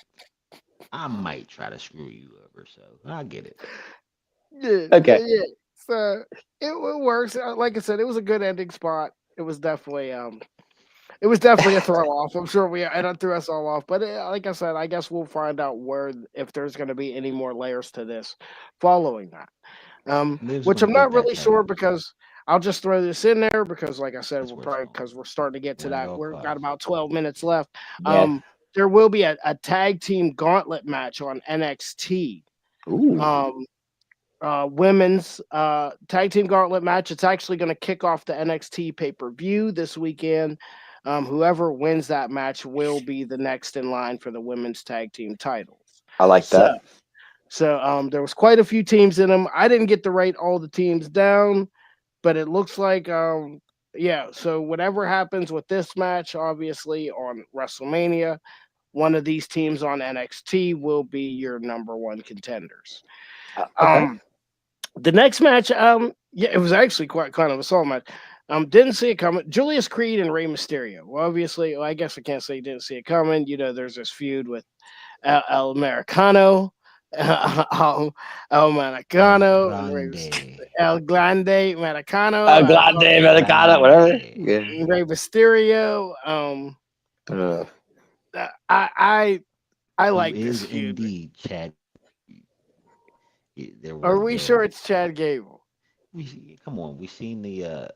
I might try to screw you over. So I get it. Yeah, okay. yeah. So it works. Like I said, it was a good ending spot. It was definitely a throw off. I'm sure and it threw us all off. But like I said, I guess we'll find out where if there's going to be any more layers to this following that. Liv's Which gonna I'm get not that really sure title. because I'll just throw this in there because, like I said, That's we're where it's probably going. because we're starting to get to Win at that. all We've got costs. about 12 minutes left. Yeah. Um, there will be a tag team gauntlet match on NXT. Ooh. Um, women's tag team gauntlet match. It's actually going to kick off the NXT pay per view this weekend. Whoever wins that match will be the next in line for the women's tag team titles. I like So, that. there was quite a few teams in them. I didn't get to write all the teams down, but it looks like yeah. So whatever happens with this match, obviously on WrestleMania, one of these teams on NXT will be your number one contenders. Okay. Um, the next match, yeah, it was actually quite kind of a solid match. Didn't see it coming. Julius Creed and Rey Mysterio. Well, obviously, well, I guess I can't say you didn't see it coming. You know, there's this feud with El Americano, El El Americano, and Grande. El Grande Americano, Glad day, Americana, whatever. Grande. Yeah. Rey Mysterio. Uh, Uh, I I I Who like this is feud. indeed Chad. They Are work we good. sure it's Chad Gable? Come on, we seen the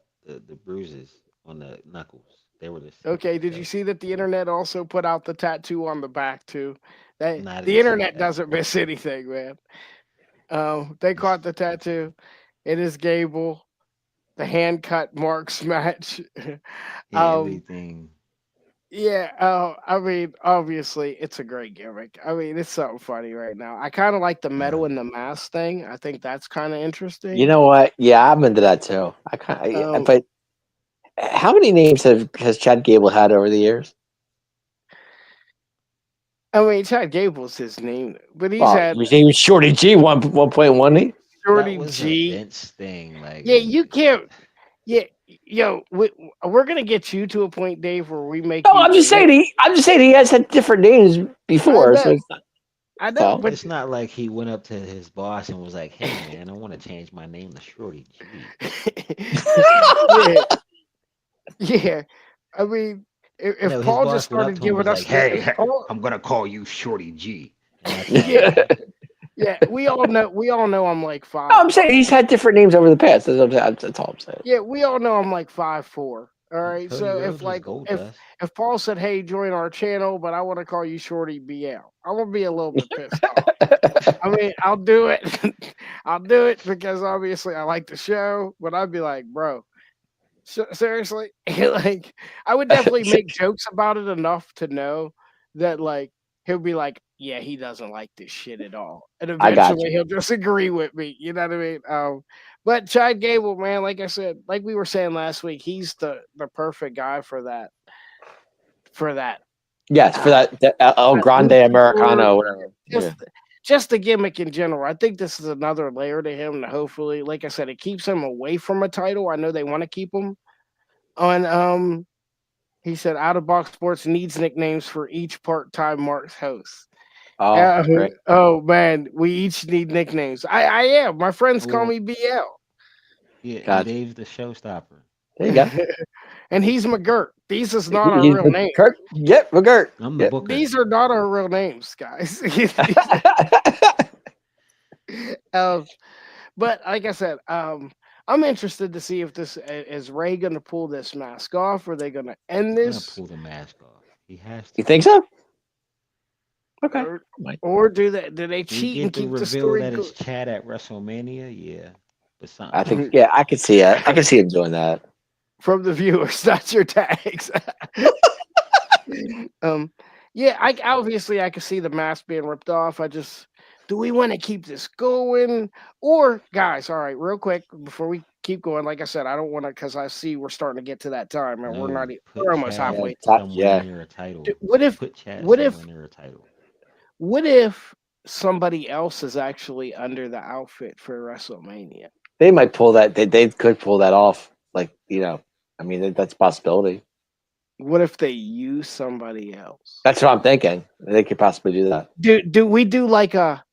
bruises on the knuckles. They were the same. Okay, did you So see that the internet also put out the tattoo on the back too? That no, I the didn't see internet that. doesn't miss anything, man. They This caught the tattoo. It is Gable, the hand cut marks match. yeah, um, everything. yeah. I mean, obviously, it's a great gimmick. I mean, it's something funny right now. I kind of like the Uh, metal and the mask thing. I think that's kind of you interesting. know what? Yeah, I'm into that too. I kind of, Um, but how many names has Chad Gable had over the years? I mean, Chad Gable's his name, but he's Well, had he was Shorty G 1.1. Wasn't he? that Shorty was a G. Vince thing. Like, Yeah, you can't. Yeah, yo, we're gonna get you to a point, Dave, where we make No, you I'm the just saying name. he has had different names I before, so know, it's not. I That's know, all. but it's not like he went up to his boss and was like, "Hey, man, I want to change my name to Shorty G." yeah, yeah. I mean, if No, his Paul just boss went up started to him and giving was like, us the, "Hey, if Paul, I'm gonna call you Shorty G," and that's how yeah, that happened. yeah, we all know I'm like No, five. I'm saying he's had different names over the past. That's all I'm saying. Yeah, we all know I'm like 5'4". All right, Cody so Rhodes was gold dust. if Paul said, "Hey, join our channel," but I want to call you Shorty BL, I'm gonna be a little bit pissed off. I mean, I'll do it. I'll do it because obviously I like the show, but I'd be like, bro, seriously? Like, I would definitely make jokes about it enough to know that, like, he'll be like, yeah, he doesn't like this shit at all. And I got eventually you. he'll just agree with me. You know what I mean? But Chad Gable, man, like I said, like we were saying last week, he's the perfect guy for that Yes, for uh, that El that Grande luchador, Americano, whatever. just Yeah. just the gimmick in general. I think this is another layer to him to hopefully, like I said, it keeps him away from a title. I know they want to keep him on. He said, "Out of Box Sports needs nicknames for each part-time Marks host." Oh, great. Oh man, we each need nicknames. I am. My friends call Well, me BL, yeah, and Gotcha. Dave's the showstopper. There you go. and he's McGirt. These is not our He's real name. Kirk. Yep, McGirt. I'm the Yep. booker. These are not our real names, guys. um, but like I said, I'm interested to see if this is Ray going to pull this mask off. Are they going to end He's gonna this, pull the mask off. He has You to. think so? Okay. or Might. do they We cheat and get the keep the reveal story that going? it's Chad at WrestleMania, yeah, but something I think. else. Yeah, I could see it. I could see him doing that. From the viewers, that's your tags. um, yeah, I obviously I can see the mask being ripped off. I just do we want to keep this going or guys? All right, real quick before we keep going. Like I said, I don't want to because I see we're starting to get to that time and we're not. No, put We're almost Chad Yeah. halfway. somewhere Yeah. near a title. What if? Put Chad What somewhere if? near a title. What if? somebody else is actually under the outfit for WrestleMania. They might pull that. They could pull that off. Like I mean that's a possibility. What if they use somebody else? That's what I'm thinking. They could possibly do that. Do we do like a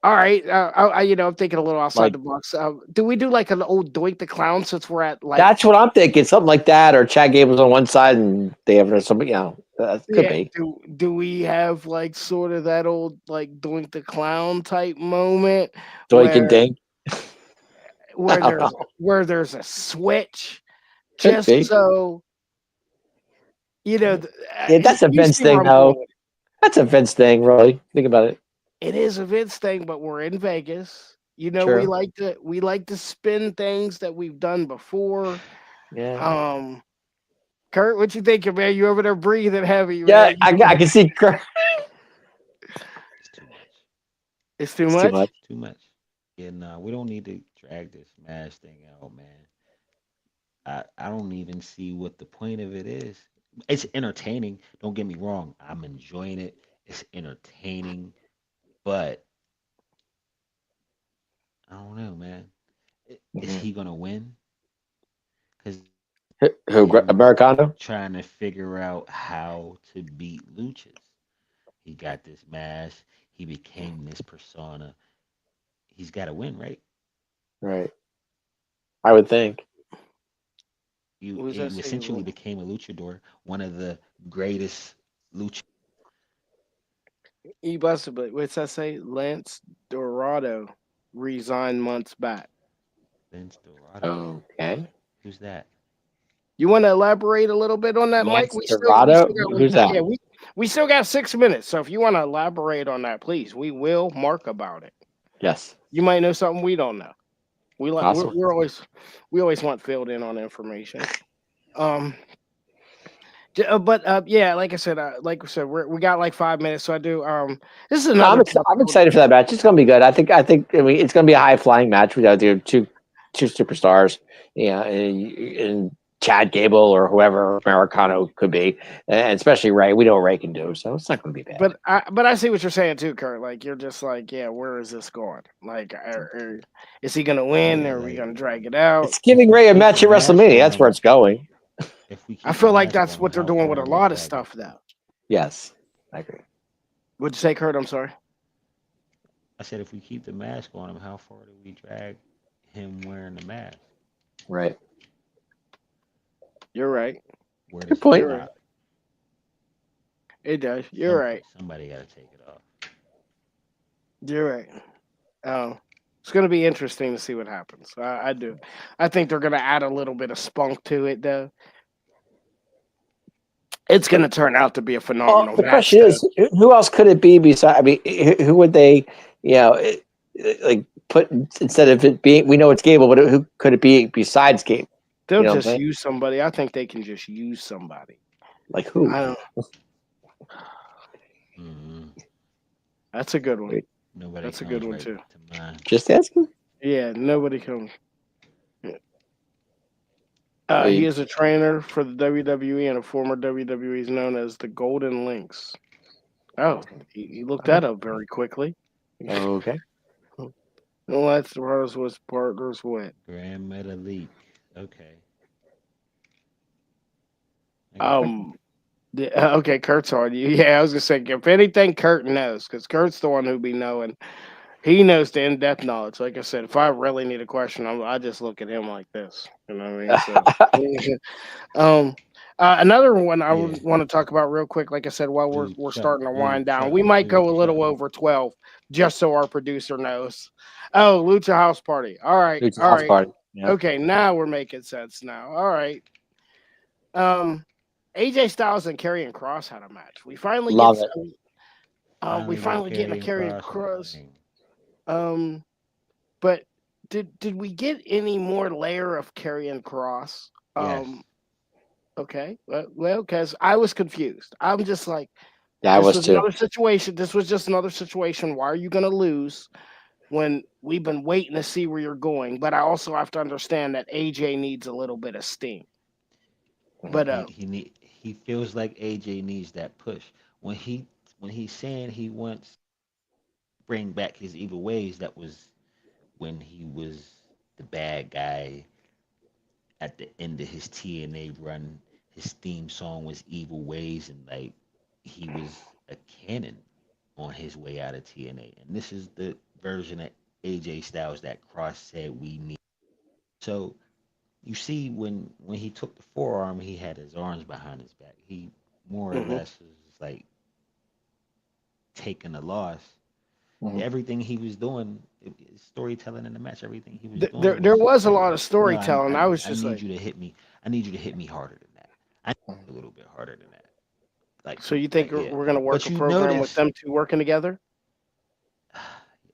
all right? I'm thinking a little outside Like the box. Do we do like an old Doink the Clown since we're at like that's what I'm thinking. Something like that, or Chad Gable's on one side and they have somebody. Could yeah? be Do we have like sort of that old like Doink the Clown type moment Doink and where Dink. I where don't there's know. where there's a switch Could just be. so Yeah, that's a you Vince see where thing, I'm going though. with it. That's a Vince thing, really. Think about it. It is a Vince thing, but we're in Vegas. We True. like to spin things that we've done before. Yeah. Um, Kurt, what you thinking, man? You over there breathing heavy, Yeah, man. I can see. It's too much. It's too It's too much. much. Too much. Yeah, nah, we don't need to drag this match thing out, man. I don't even see what the point of it is. It's entertaining. Don't get me wrong. I'm enjoying it. It's entertaining, but I don't know, man. Is Mhm. he gonna win? Because I'm Americano? trying to figure out how to beat Luchas. He got this mask. He became this persona. He's got to win, right? Right. I would think. You What does that you say? essentially became a luchador, one of the greatest lucha. E busted, but what's that say? Lance Dorado resigned months back. Vince Dorado. Okay. Who's that? You want to elaborate a little bit on that, Mike? Lance We still Dorado? got like Who's that? we still got 6 minutes. So if you want to elaborate on that, please, we will mark about it. Yes. You might know something we don't know. Possible. We always want filled in on information. Um, but yeah, like I said, we got like 5 minutes. So I do. This is No, another I'm topic. excited for that match. It's going to be good. I mean, it's going to be a high flying match. We got to do two superstars. Yeah, and Chad Gable or whoever Americano could be, and especially Ray. We know what Ray can do, so it's not going to be bad. But I see what you're saying too, Kurt. Like you're just like, yeah, where is this going? Like, is he gonna win? Yeah, Or are we like gonna drag it out? It's if giving we Ray a keep the match at mask WrestleMania. on That's where him, it's going. if we I keep the feel like mask that's on him, what they're how doing with far a are we lot of dragging? stuff, though. Yes, I agree. What'd you say, Kurt? I'm sorry. I said if we keep the mask on him, how far do we drag him wearing the mask? Right. You're right. Where Good does he point. You're right. stop? It does. You're right. Somebody got to take it off. You're right. Oh, it's gonna be interesting to see what happens. I do. I think they're gonna add a little bit of spunk to it, though. It's gonna turn out to be a Well, phenomenal the match, question though. is, who else could it be besides? I mean, who would they, you know, like put instead of it being? We know it's Gable, but who could it be besides Gable? They'll You know what I'm just saying? use somebody. I think they can just use somebody. Like who? I don't. Mm, That's a good one. nobody That's a good comes one right too. to mind. Just asking. Yeah, nobody can. I He mean, is a trainer for the WWE and a former WWE is known as the Golden Links. Oh, he looked all right. that up very quickly. Okay. No, that's Rose was partners with. Grand Metalik. Okay, I got you. Um, okay, Kurt's on you. Yeah, I was gonna say if anything, Kurt knows because Kurt's the one who be knowing. He knows the in-depth knowledge. Like I said, if I really need a question, I just look at him like this. You know what I mean? So, um, another one I Yeah, would want to talk about real quick. Like I said, while we're Lucha, starting to wind down, Lucha, we might go a Lucha. little over 12, just so our producer knows. Oh, Lucha House Party. Lucha All House right, Party. Yep. okay. Now we're making sense. Now, all right. Um, AJ Styles and Karrion Cross had a match. Love it. We Finally got finally getting a Karrion Karrion Cross in the Cross. ring. Um, but did we get any more layer of Karrion Cross? Yes, Okay, well, because I was confused. I'm just like, Yeah, I this was was too. another situation. This was just another situation. Why are you gonna lose when we've been waiting to see where you're going? But I also have to understand that AJ needs a little bit of steam. Mhm. But he feels like AJ needs that push when he's saying he wants bring back his evil ways. That was when he was the bad guy at the end of his TNA run. His theme song was Evil Ways, and like he was a cannon on his way out of TNA. And this is the version of AJ Styles that Cross said we need. So you see, when he took the forearm, he had his arms behind his back. He more or Hmm. less was like taking a loss. Mhm. Everything he was doing, storytelling in the match, everything he was There doing there was was a like, lot of no, storytelling. I was I just need like, you to hit me. I need you to hit me harder than that. I need a little bit harder than that. so you think Like we're yeah. we're gonna work But a you program with notice, them two working together?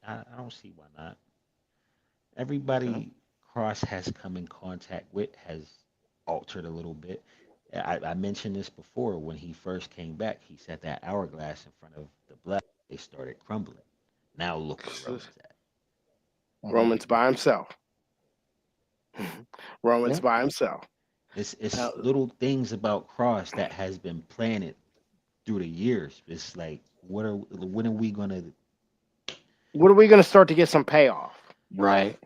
I don't see why not. Okay. Everybody Cross has come in contact with has altered a little bit. I mentioned this before when he first came back. He set that hourglass in front of the black. They started crumbling. Now look where Roman's at. Mhm. Roman's by himself. Roman's Yeah. by himself. Uh, It's little things about Cross that has been planted through the years. It's like when are we gonna when are we gonna start to get some payoff? Right.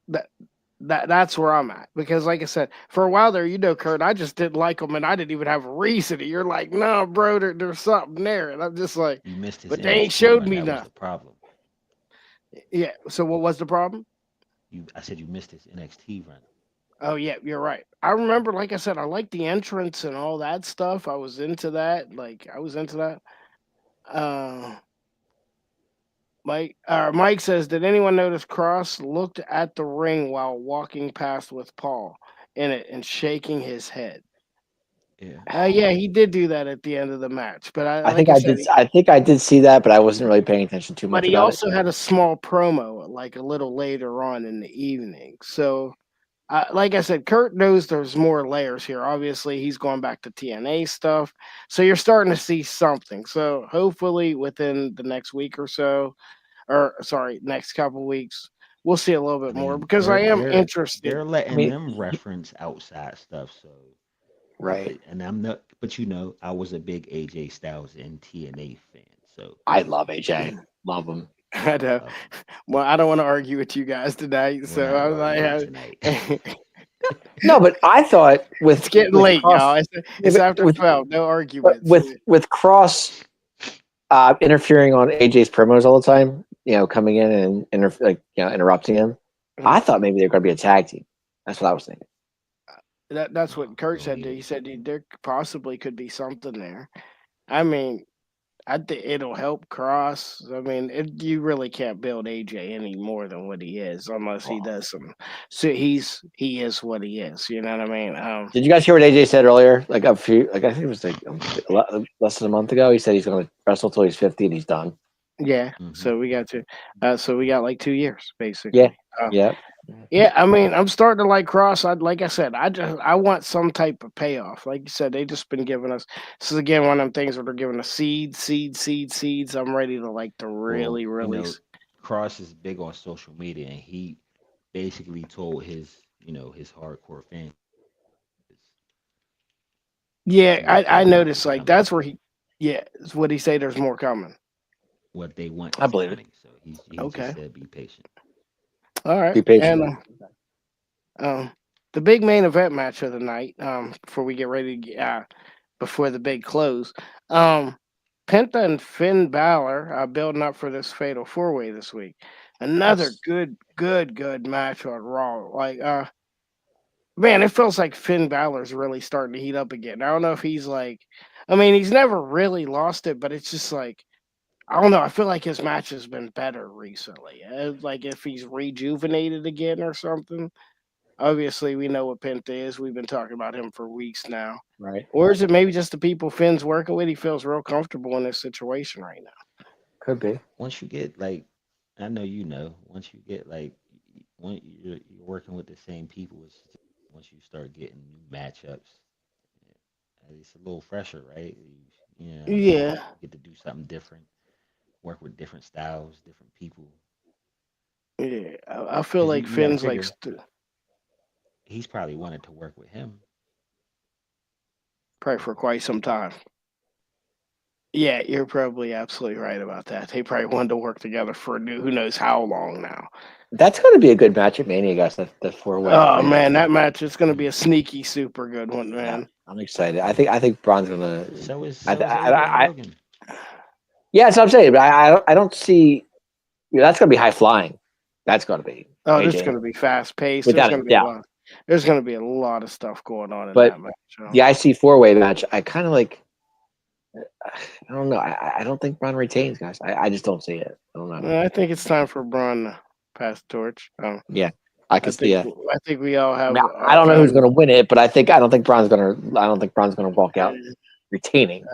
That that's where I'm at because, like I said, for a while there, Kurt, I just didn't like him, and I didn't even have a reason. And you're like, no, bro, there's something there, and I'm just like, you missed his but they ain't NXT showed run? me That was nothing. the problem. Yeah. So what was the problem? I said you missed his NXT run. Oh yeah, you're right. I remember, like I said, I liked the entrance and all that stuff. I was into that. Like I was into that. Uh, Mike says, did anyone notice Cross looked at the ring while walking past with Paul in it and shaking his head? Yeah. Yeah, he did do that at the end of the match, but I like think I I said, did. I think I did see that, but I wasn't really paying attention too but much he about it. also had a small promo like a little later on in the evening. So, like I said, Kurt knows there's more layers here. Obviously, he's going back to TNA stuff, so you're starting to see something. So, hopefully, within the next week or so, or sorry, next couple weeks, we'll see a little I bit more mean, because I am interested. they're I letting mean, them reference outside stuff. So, right. and I'm not, but I was a big AJ Styles and TNA fan. So I love AJ. Love him. I know. love him. Well, I don't want to argue with you guys tonight, We're so not I was arguing tonight. like, No, but I thought it's getting with late, y'all. Cross, It's after 12. No but arguments. with Cross interfering on AJ's promos all the time, coming in and interrupting him. I Mhm. thought maybe they're going to be a tag team. That's what I was thinking. That's No, what Kurt go said. ahead. He said there possibly could be something there. I mean, I think it'll help Cross. I mean, you really can't build AJ any more than what he is, unless he Oh. does some. So he is what he is. You know what I mean? Did you guys hear what AJ said earlier? Like I think it was like less than a month ago. He said he's going to wrestle till he's 50 and he's done. Yeah. Hmm. So we got to. So we got like 2 years Yeah, basically. yeah. Yeah, I mean, I'm starting to like Cross. Like I said, I want some type of payoff. Like you said, they just been giving us. This is again one of them things where they're giving us seeds. I'm ready to like to Well, really, really. Cross is big on social media, and he basically told his hardcore fans Yeah, what they I want noticed is like coming. that's where he. Yeah, is what he say. There's more coming. What they want I is believe it. coming. So he just Okay, said, "Be patient." all right, Be patient. and um, the big main event match of the night. Before we get ready to before the big close. Um, Penta and Finn Balor building up for this fatal four way this week. Another Yes. good match on Raw. Like, man, it feels like Finn Balor's really starting to heat up again. I don't know if he's like, I mean, he's never really lost it, but it's just like, I don't know. I feel like his match has been better recently. Like if he's rejuvenated again or something. Obviously, we know what Penta is. We've been talking about him for weeks now. Right. Or is it maybe just the people Finn's working with? He feels real comfortable in this situation right now. Could be. Once you get like, I know once you get like, when you're working with the same people, once you start getting new matchups, it's a little fresher, right? You know what I mean? Yeah, You get to do something different, work with different styles, different people. yeah. I feel Because like you got to Finn's like, figure he's probably wanted to work with him. probably for quite some time. Yeah, you're probably absolutely right about that. They probably wanted to work together for who knows how long now. That's going to be a good match at Mania, guys. The four way. Oh Yeah, man, that match is going to yeah. be a sneaky, super good one, Yeah, man. I'm excited. I think Braun's going to. So is AJ and Logan. Yeah, that's what I'm saying. But I don't see. That's going to be high flying. That's going to be Oh, this is AJ going to be fast paced. There's without going a to be a doubt. lot. There's going to be a lot of stuff going on in But that match. So. the IC four-way match, I kind of like. I don't know. I don't think Braun retains, guys. I just don't see it. I don't know. I think it's time for Braun to pass the torch. Yeah, I I could see think it. I think we all I have mean, I our don't know kind who's of. going to win it, but I don't think Braun's going to walk out retaining.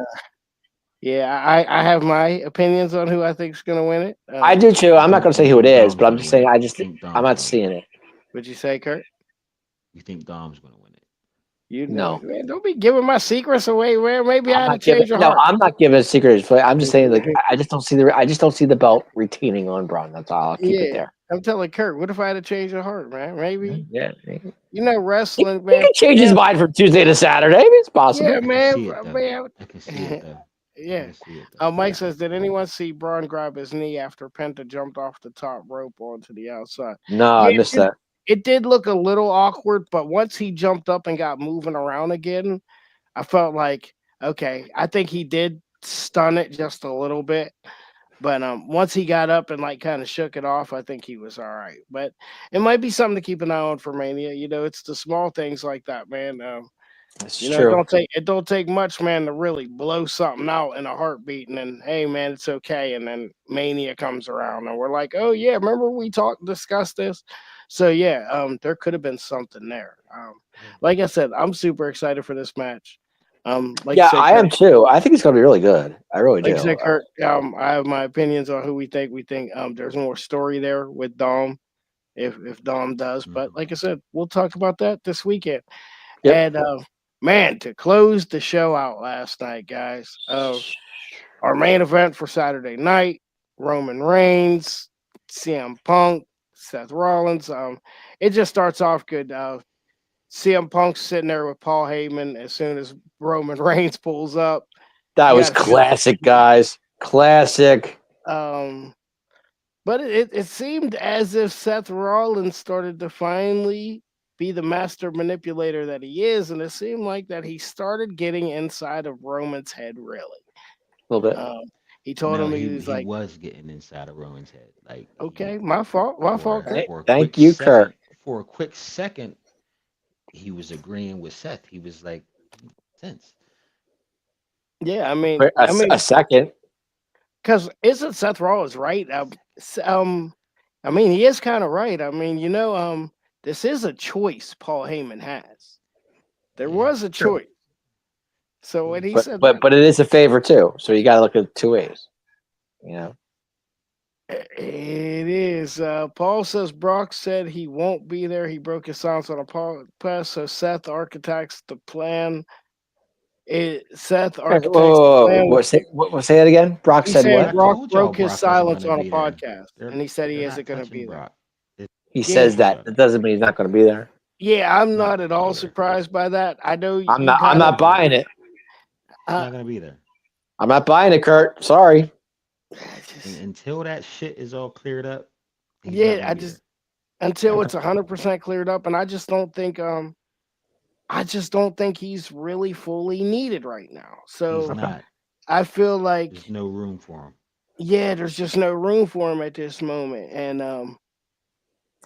Yeah, I have my opinions on who I think is going to win it. I do too. I'm not going to say You who it think is, Dom's but I'm gonna just win saying. it? I'm Dom's not gonna win seeing it? it. Would you say, Kurt? You think Dom's gonna win it? You know, No, man, don't be giving my secrets away, man. Maybe I I'm had to not giving. change your No, heart. I'm not giving a secret. But I'm just saying, like, I just don't see the. I just don't see the belt retaining on Braun. That's all. I'll keep it Yeah, there. I'm telling Kurt. What if I had to change your heart, man? Maybe Yeah. He wrestling, man. can change his mind from Tuesday to Saturday. It's Yeah, possible. I can man, see it though. man. I can see it though. I Yeah. can see it though. Mike says, did anyone see Braun grab his knee after Penta jumped off the top rope onto the outside? No, I Yeah, missed that. it did look a little awkward, but once he jumped up and got moving around again, I felt like, okay, I think he did stun it just a little bit. But once he got up and like kind of shook it off, I think he was all right. But it might be something to keep an eye on for Mania. You know, it's the small things like that, man. It's You know, true. it don't take much, man, to really blow something out in a heartbeat, and then hey, man, it's okay. And then Mania comes around, and we're like, oh yeah, remember we discussed this? So yeah, there could have been something there. Like I said, I'm super excited for this match. Like you Yeah, said, I am Kurt. too. I think it's going to be really good. I really Like you do. said, Kurt. I have my opinions on who we think. We think there's more story there with Dom if Dom does. But Mhm. like I said, we'll talk about that this weekend. Yep. And man, to close the show out last night, guys, our main event for Saturday night, Roman Reigns, CM Punk, Seth Rollins. It just starts off good. CM Punk's sitting there with Paul Heyman as soon as Roman Reigns pulls up. That You was got to feel. classic, guys. Classic. Um, but it seemed as if Seth Rollins started to finally be the master manipulator that he is, and it seemed like that he started getting inside of Roman's head. Really, A little bit. um, he told No, him he he was he like, was getting inside of Roman's head. Like "Okay, he my fault, Kurt." for a quick Thank you, Kurt. second, he was agreeing with Seth. He was like, sense. Yeah, For a second. because isn't Seth Rollins right? I mean, he is kind of right. I mean, this is a choice Paul Heyman has. There Yeah, was a True. choice. So when yeah. he But said but that, but it is a favor too. So you got to look at it two ways. You know. it is. Paul says Brock said he won't be there. He broke his silence on a podcast. So Seth architects the plan. Seth Whoa, architects the whoa, whoa. plan. Say that again. Brock He's said saying what? I Brock told y'all broke his Brock wasn't silence gonna on a be there. podcast, They're and he said he they're isn't not going to be touching there. Brock. They're He Yeah, says talking that. about That him. doesn't mean he's not going to be there. yeah. I'm He's not not gonna at be all there. surprised by that. I know I'm you not. I'm kind He's of. not not gonna be buying there. it. He's Uh, not gonna be there. I'm not buying it, Kurt. Sorry. And just, until that shit is all cleared up, he's not yeah, gonna be there. until Okay. it's 100% cleared up, and I just don't think he's really fully needed right now. He's So Okay. not. I feel like, There's no room for him. yeah, there's just no room for him at this moment, and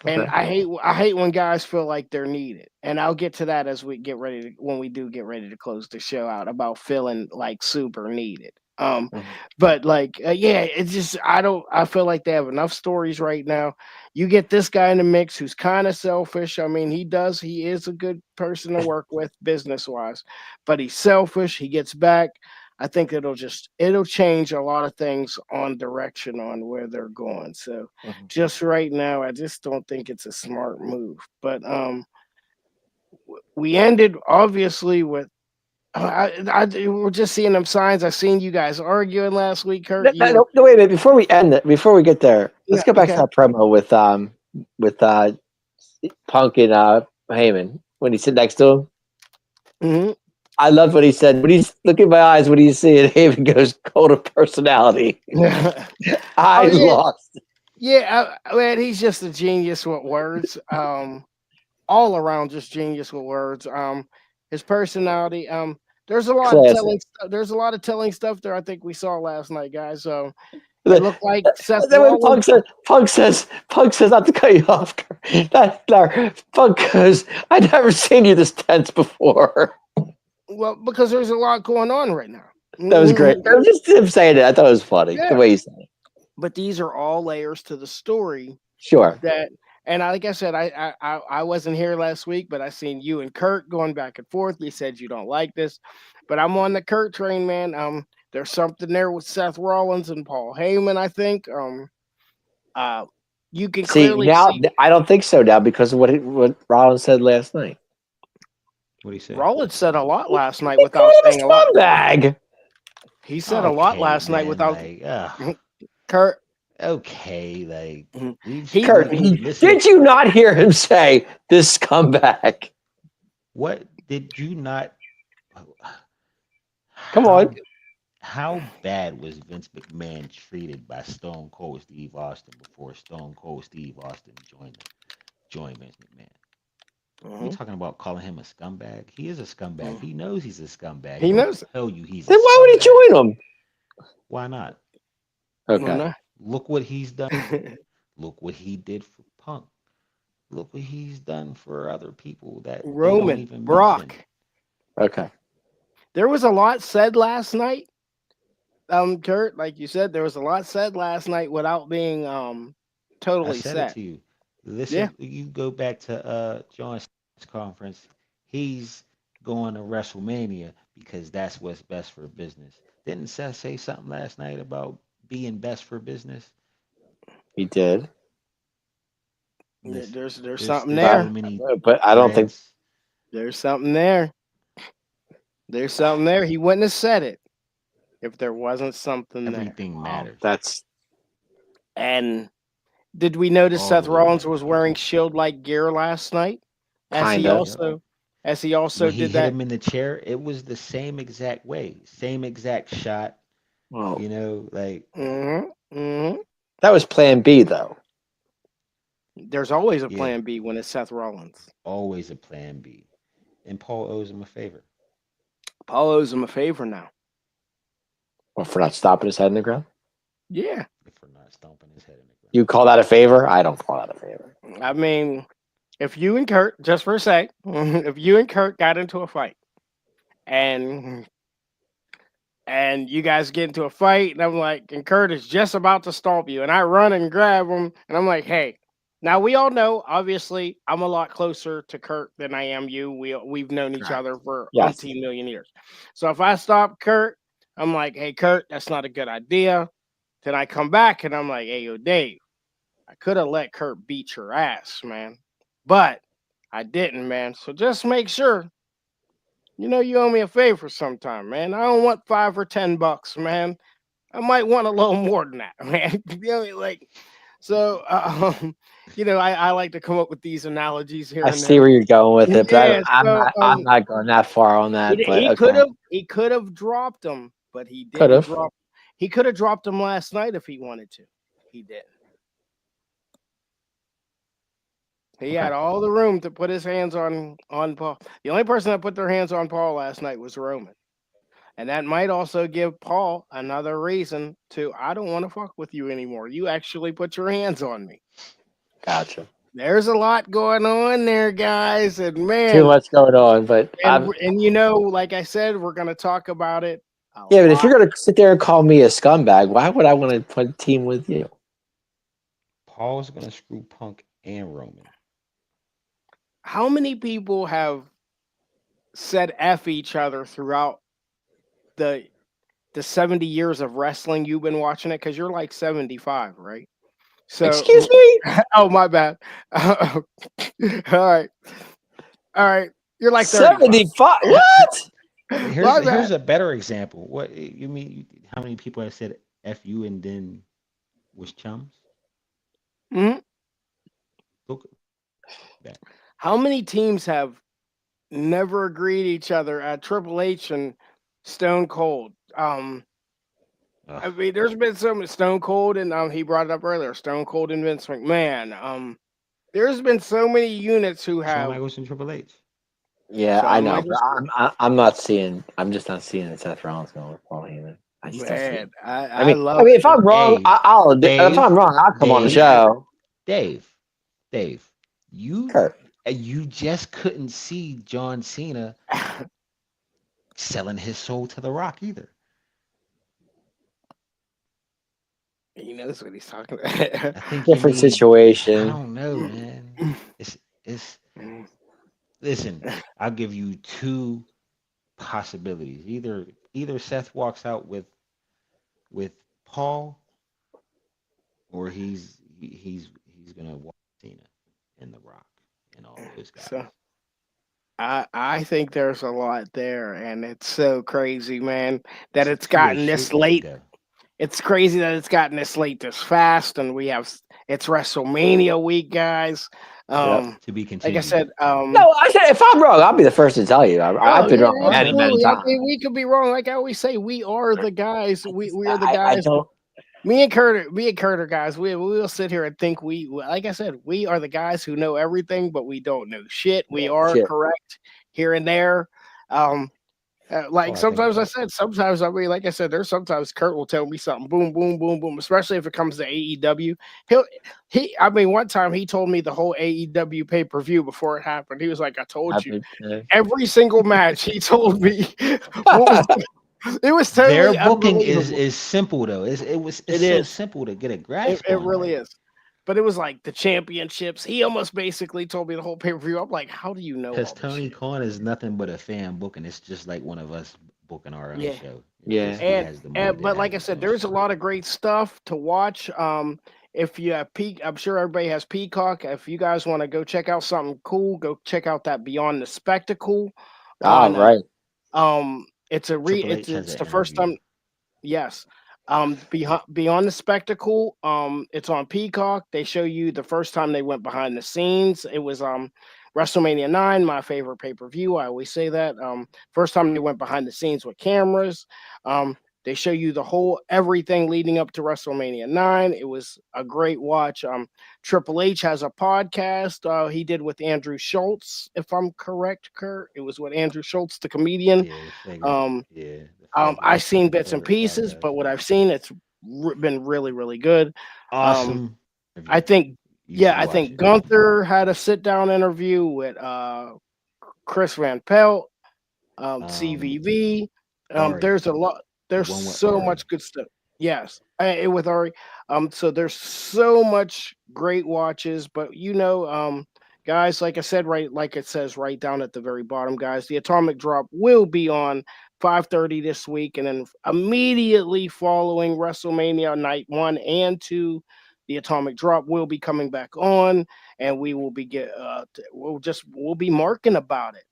Okay. I hate when guys feel like they're needed. And I'll get to that as we get ready to when we do get ready to close the show out about feeling like super needed. Mhm. But like yeah, it's just I feel like they have enough stories right now. You get this guy in the mix who's kind of selfish. I mean, he is a good person to work with business wise, but he's selfish. He gets back. I think it'll change a lot of things on direction on where they're going. So Mhm. just right now, I just don't think it's a smart move. But we ended obviously with we're just seeing them signs. I seen you guys arguing last week, No, Kurt. no, You no, no, wait a minute. Before we end it, before we get there, let's yeah, go back to okay. that promo with Punk and Heyman when he sit next to him. Hmm. I love what he said. When he's look in my eyes, what do you see? And Haven goes, cult of personality. I Oh yeah, lost. yeah, man, he's just a genius with words. All around just genius with words. His personality. There's a lot of Classic. telling. There's a lot of telling stuff there. I think we saw last night, guys. It The- looked like Seth Then when Rollins. Punk says, not to cut you off. Punk goes, I never seen you this tense before. Well, because there's a lot going on right now. That was great. It was just him saying it. I thought it was funny the Yeah, way he said it. but these are all layers to the story Sure. that. And like I said, I wasn't here last week, but I seen you and Kurt going back and forth. You said you don't like this, but I'm on the Kurt train, man. There's something there with Seth Rollins and Paul Heyman. I think. Uh, you can See, clearly now see I don't think so now because of what Rollins said last night. What do you say? Rollins said a lot last night He without called him saying a lot. a scumbag. He said a lot Okay, last night then, without like, Kurt. okay, like He Kurt, we listen. did you not hear him say this scumbag? What did you not? Come on. How how bad was Vince McMahon treated by Stone Cold Steve Austin before Stone Cold Steve Austin joined Vince McMahon? We Mhm, talking about calling him a scumbag? He is a scumbag. mhm. He knows he's a scumbag. He He'll knows it. tell you he's a Then why would he scumbag. join him? Why not? Well, Okay. no. Look what he's done. Look what he did for Punk. Look what he's done for other people that they don't Roman, even mention. Brock. Okay. There was a lot said last night. Kurt, like you said, there was a lot said last night without being I totally said it said. to you. Yeah. Listen, you go back to John's conference. He's going to WrestleMania because that's what's best for business. Didn't Seth say something last night about being best for business? He did. Listen, There's there's something there's so there. many But I don't think threads. There's something there. There's something there. He wouldn't have said it if there wasn't something there. Everything matters. that's And did we notice All the Seth little Rollins was details. wearing shield-like gear last night? As he kinda. Yep. also, as he also When he did hit that. him in the chair, it was the same exact way, same exact shot. Well, Like Hmm. Hmm. that was Plan B though. There's always a yeah, plan B when it's Seth Rollins. always a plan B. And Paul owes him a favor Paul owes him a favor now. Well, for not stopping his head in the ground. Yeah. for not stomping his head in the ground. You call that a favor? I don't call that a favor. I mean, if you and Kurt, just for a sec, if you and Kurt got into a fight and you guys get into a fight, and I'm like, and Kurt is just about to stomp you, and I run and grab him, and I'm like, hey, now we all know, obviously, I'm a lot closer to Kurt than I am you. We've known each Correct. other for Yes. umpteen million years. So if I stop Kurt, I'm like, hey, Kurt, that's not a good idea. Then I come back and I'm like, hey, yo, Dave, I could have let Kurt beat your ass, man, but I didn't, man. So just make sure you owe me a favor sometime, man. I don't want $5 or $10, man. I might want a little more than that, man. Like so. I like to come up with these analogies here I and see there. where you're going with it, but Yeah. So I'm not going that far on that. But okay. he could have dropped him, but he Could didn't have. drop. He could have dropped him last night if he wanted to. He didn't. He Okay. had all the room to put his hands on Paul. The only person that put their hands on Paul last night was Roman. And that might also give Paul another reason to, I don't want to fuck with you anymore. You actually put your hands on me. Gotcha. There's a lot going on there, guys. And Too man, much going on, but like I said, we're gonna talk about it a yeah. But if lot. you're gonna sit there and call me a scumbag, why would I want to put a team with you? Paul's gonna screw Punk and Roman. How many people have said F each other throughout the 70 years of wrestling you've been watching it? Because you're like 75, right? Excuse So me. oh my bad. All right. All right. You're like 35. 75. What? Here's My bad. here's a better example. What you mean? How many people have said "f you" and then was chums? Mhm. Look back. How many teams have never agreed each other at Triple H and Stone Cold. Ugh. I mean, there's been some Stone Cold, and he brought it up earlier. Stone Cold and Vince McMahon. There's been so many units who Shawn have Michaels and Triple H. Yeah, I Shawn know, but Michaels. I'm not seeing. I'm just not seeing it. Seth Rollins going with Paul Heyman. I just don't see it. Man, I I I mean, love if it. I'm wrong, Dave, if I'm Dave, wrong, I'll come on the Dave, show. Dave, Dave. You Kurt. you just couldn't see John Cena selling his soul to The Rock either. He knows what he's talking about. I think you Different need. I situation. don't know, man. It's listen. I'll give you two possibilities. Either Seth walks out with Paul, or he's gonna walk Cena and The Rock and all those So guys. I think there's a lot there, and it's so crazy, man, that It's a it's two-way gotten street this with them late. go. It's crazy that it's gotten this late this fast, and it's WrestleMania week, guys. Yep. Um, To be like I continued. said, No, I said if I'm wrong, I'll be the first to tell you. I've oh been yeah, wrong Oh, I many, know. many absolutely. I times. mean, we could be wrong. Like I always say, we are the guys. We are the I guys. don't. Me and Kurt are guys. We will sit here and think like I said, we are the guys who know everything, but we don't know shit. We Yeah, are shit. correct here and there. Um, That's like all I think sometimes I about. said, sometimes I mean, like I said, there's sometimes Kurt will tell me something, boom, boom, boom, boom. Especially if it comes to AEW, he'll I mean, one time he told me the whole AEW pay per view before it happened. He was like, "I told I've you." been, Every single match, he told me what was. It was Their totally booking is unbelievable. is simple though. It's It so is. simple to get a It, grasp it on. really Like, is. But it was like the championships. He almost basically told me the whole pay per view. I'm like, how do you know because all this Tony shit? Khan is nothing but a fan booking. It's just like one of us booking our own Yeah. show. It's just yeah. he And has the money and to but have like I his said, own there's a show. lot of great stuff to watch. If you have I'm sure everybody has Peacock. If you guys want to go check out something cool, go check out that Beyond the Spectacle Ah, on right. Triple H has it's an the first interview. time. Yes. Beyond the Spectacle, it's on Peacock. They show you the first time they went behind the scenes. It was WrestleMania 9, my favorite pay-per-view. I always say that. First time they went behind the scenes with cameras. Um, they show you the whole everything leading up to WrestleMania 9. It was a great watch. Triple H has a podcast he did with Andrew Schultz, if I'm correct, Kurt. It was with Andrew Schultz, the comedian. Yeah, Um, the figure I've seen bits and skater pieces, but podcast. what I've seen, it's been really, really good. Um, Awesome. If I think, you yeah, should I watch think it. Gunther had a sit down interview with Chris Van Pelt, Um, CVV. Ari, There's a lot. the There's one with so Ari. much good stuff. Yes, with Ari. So there's so much great watches, but guys, like I said, right, like it says right down at the very bottom, guys, the Atomic Drop will be on 5:30 this week, and then immediately following WrestleMania Night 1 and 2, the Atomic Drop will be coming back on, and we will be we'll be marking about it.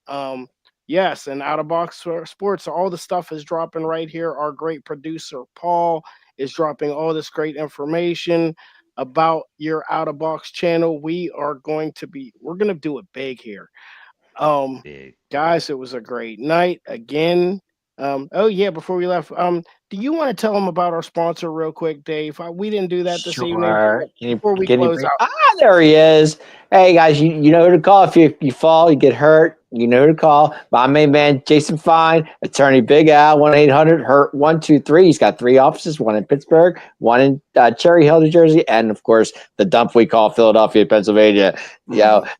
Yes, and Out of Box Sports, all the stuff is dropping right here. Our great producer Paul is dropping all this great information about your Out of Box channel. We're gonna do it big here. Um, Big. guys, it was a great night again. Oh yeah, before we left, do you want to tell them about our sponsor real quick, Dave? We didn't do that this evening, Sure. but before we Can you close bring? out, Ah, there he is. Hey guys, you know who to call if you fall, you get hurt. You know who to call. My main man, Jason Fine, attorney Big Al, 1-800-HURT-123. He's got 3 offices, one in Pittsburgh, one in Cherry Hill, New Jersey, and of course the dump we call Philadelphia, Pennsylvania.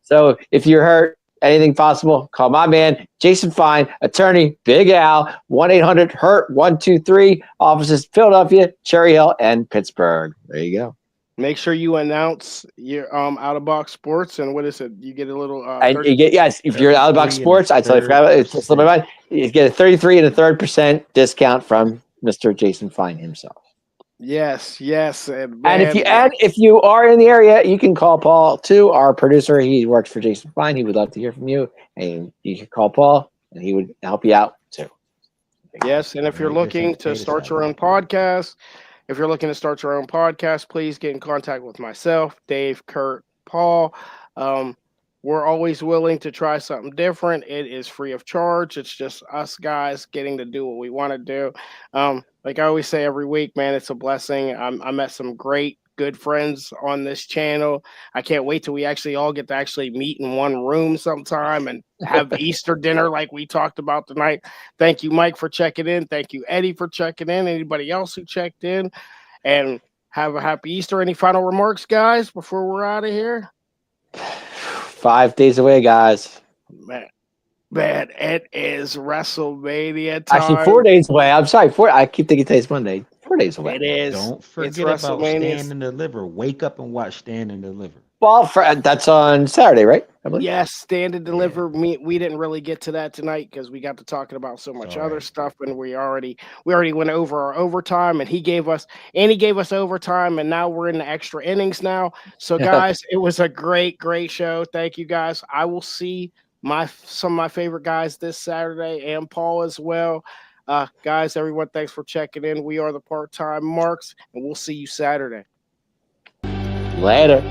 So if you're hurt, anything possible, call my man, Jason Fine, attorney Big Al, 1-800-HURT-123, offices Philadelphia, Cherry Hill, and Pittsburgh. There you go. make sure you announce your Out of Box Sports, and what is it? You get a little And 30. you get, yes, if you're out of box 33 and a sports, I totally third forgot about it. It's slipped my percent. mind. You get a 33 and a third percent discount from Mr. Jason Fine himself. Yes, yes, and And man, if you are in the area, you can call Paul too, our producer. He works for Jason Fine. He would love to hear from you, and you can call Paul, and he would help you out too. yes, and if you're Right just ain't looking to potato start your salad. own podcast, if you're looking to start your own podcast, please get in contact with myself, Dave, Kurt, Paul. Um, we're always willing to try something different. It is free of charge. It's just us guys getting to do what we want to do. Like I always say every week, man, it's a blessing. I met some great, good friends on this channel. I can't wait till we actually all get to actually meet in one room sometime and have Easter dinner like we talked about tonight. Thank you, Mike, for checking in. Thank you, Eddie, for checking in. Anybody else who checked in, and have a happy Easter. Any final remarks, guys, before we're out of here? 5 days away, guys. Man, man, it is WrestleMania Actually, time. 4 days away. I'm sorry. I keep thinking today's Monday. 4 days away. It is. Don't It's forget about WrestleMania. Stand and Deliver. Wake up and watch Stand and Deliver. Well, that's on Saturday, right? I believe. Yes, stand and Yeah. deliver. We didn't really get to that tonight because we got to talking about so much other Sorry. stuff, and we already went over our overtime, and he gave us overtime, and now we're in the extra innings now. So, guys, it was a great show. Thank you, guys. I will see some of my favorite guys this Saturday, and Paul as well. Guys, everyone, thanks for checking in. We are the Part Time Marks, and we'll see you Saturday. Later.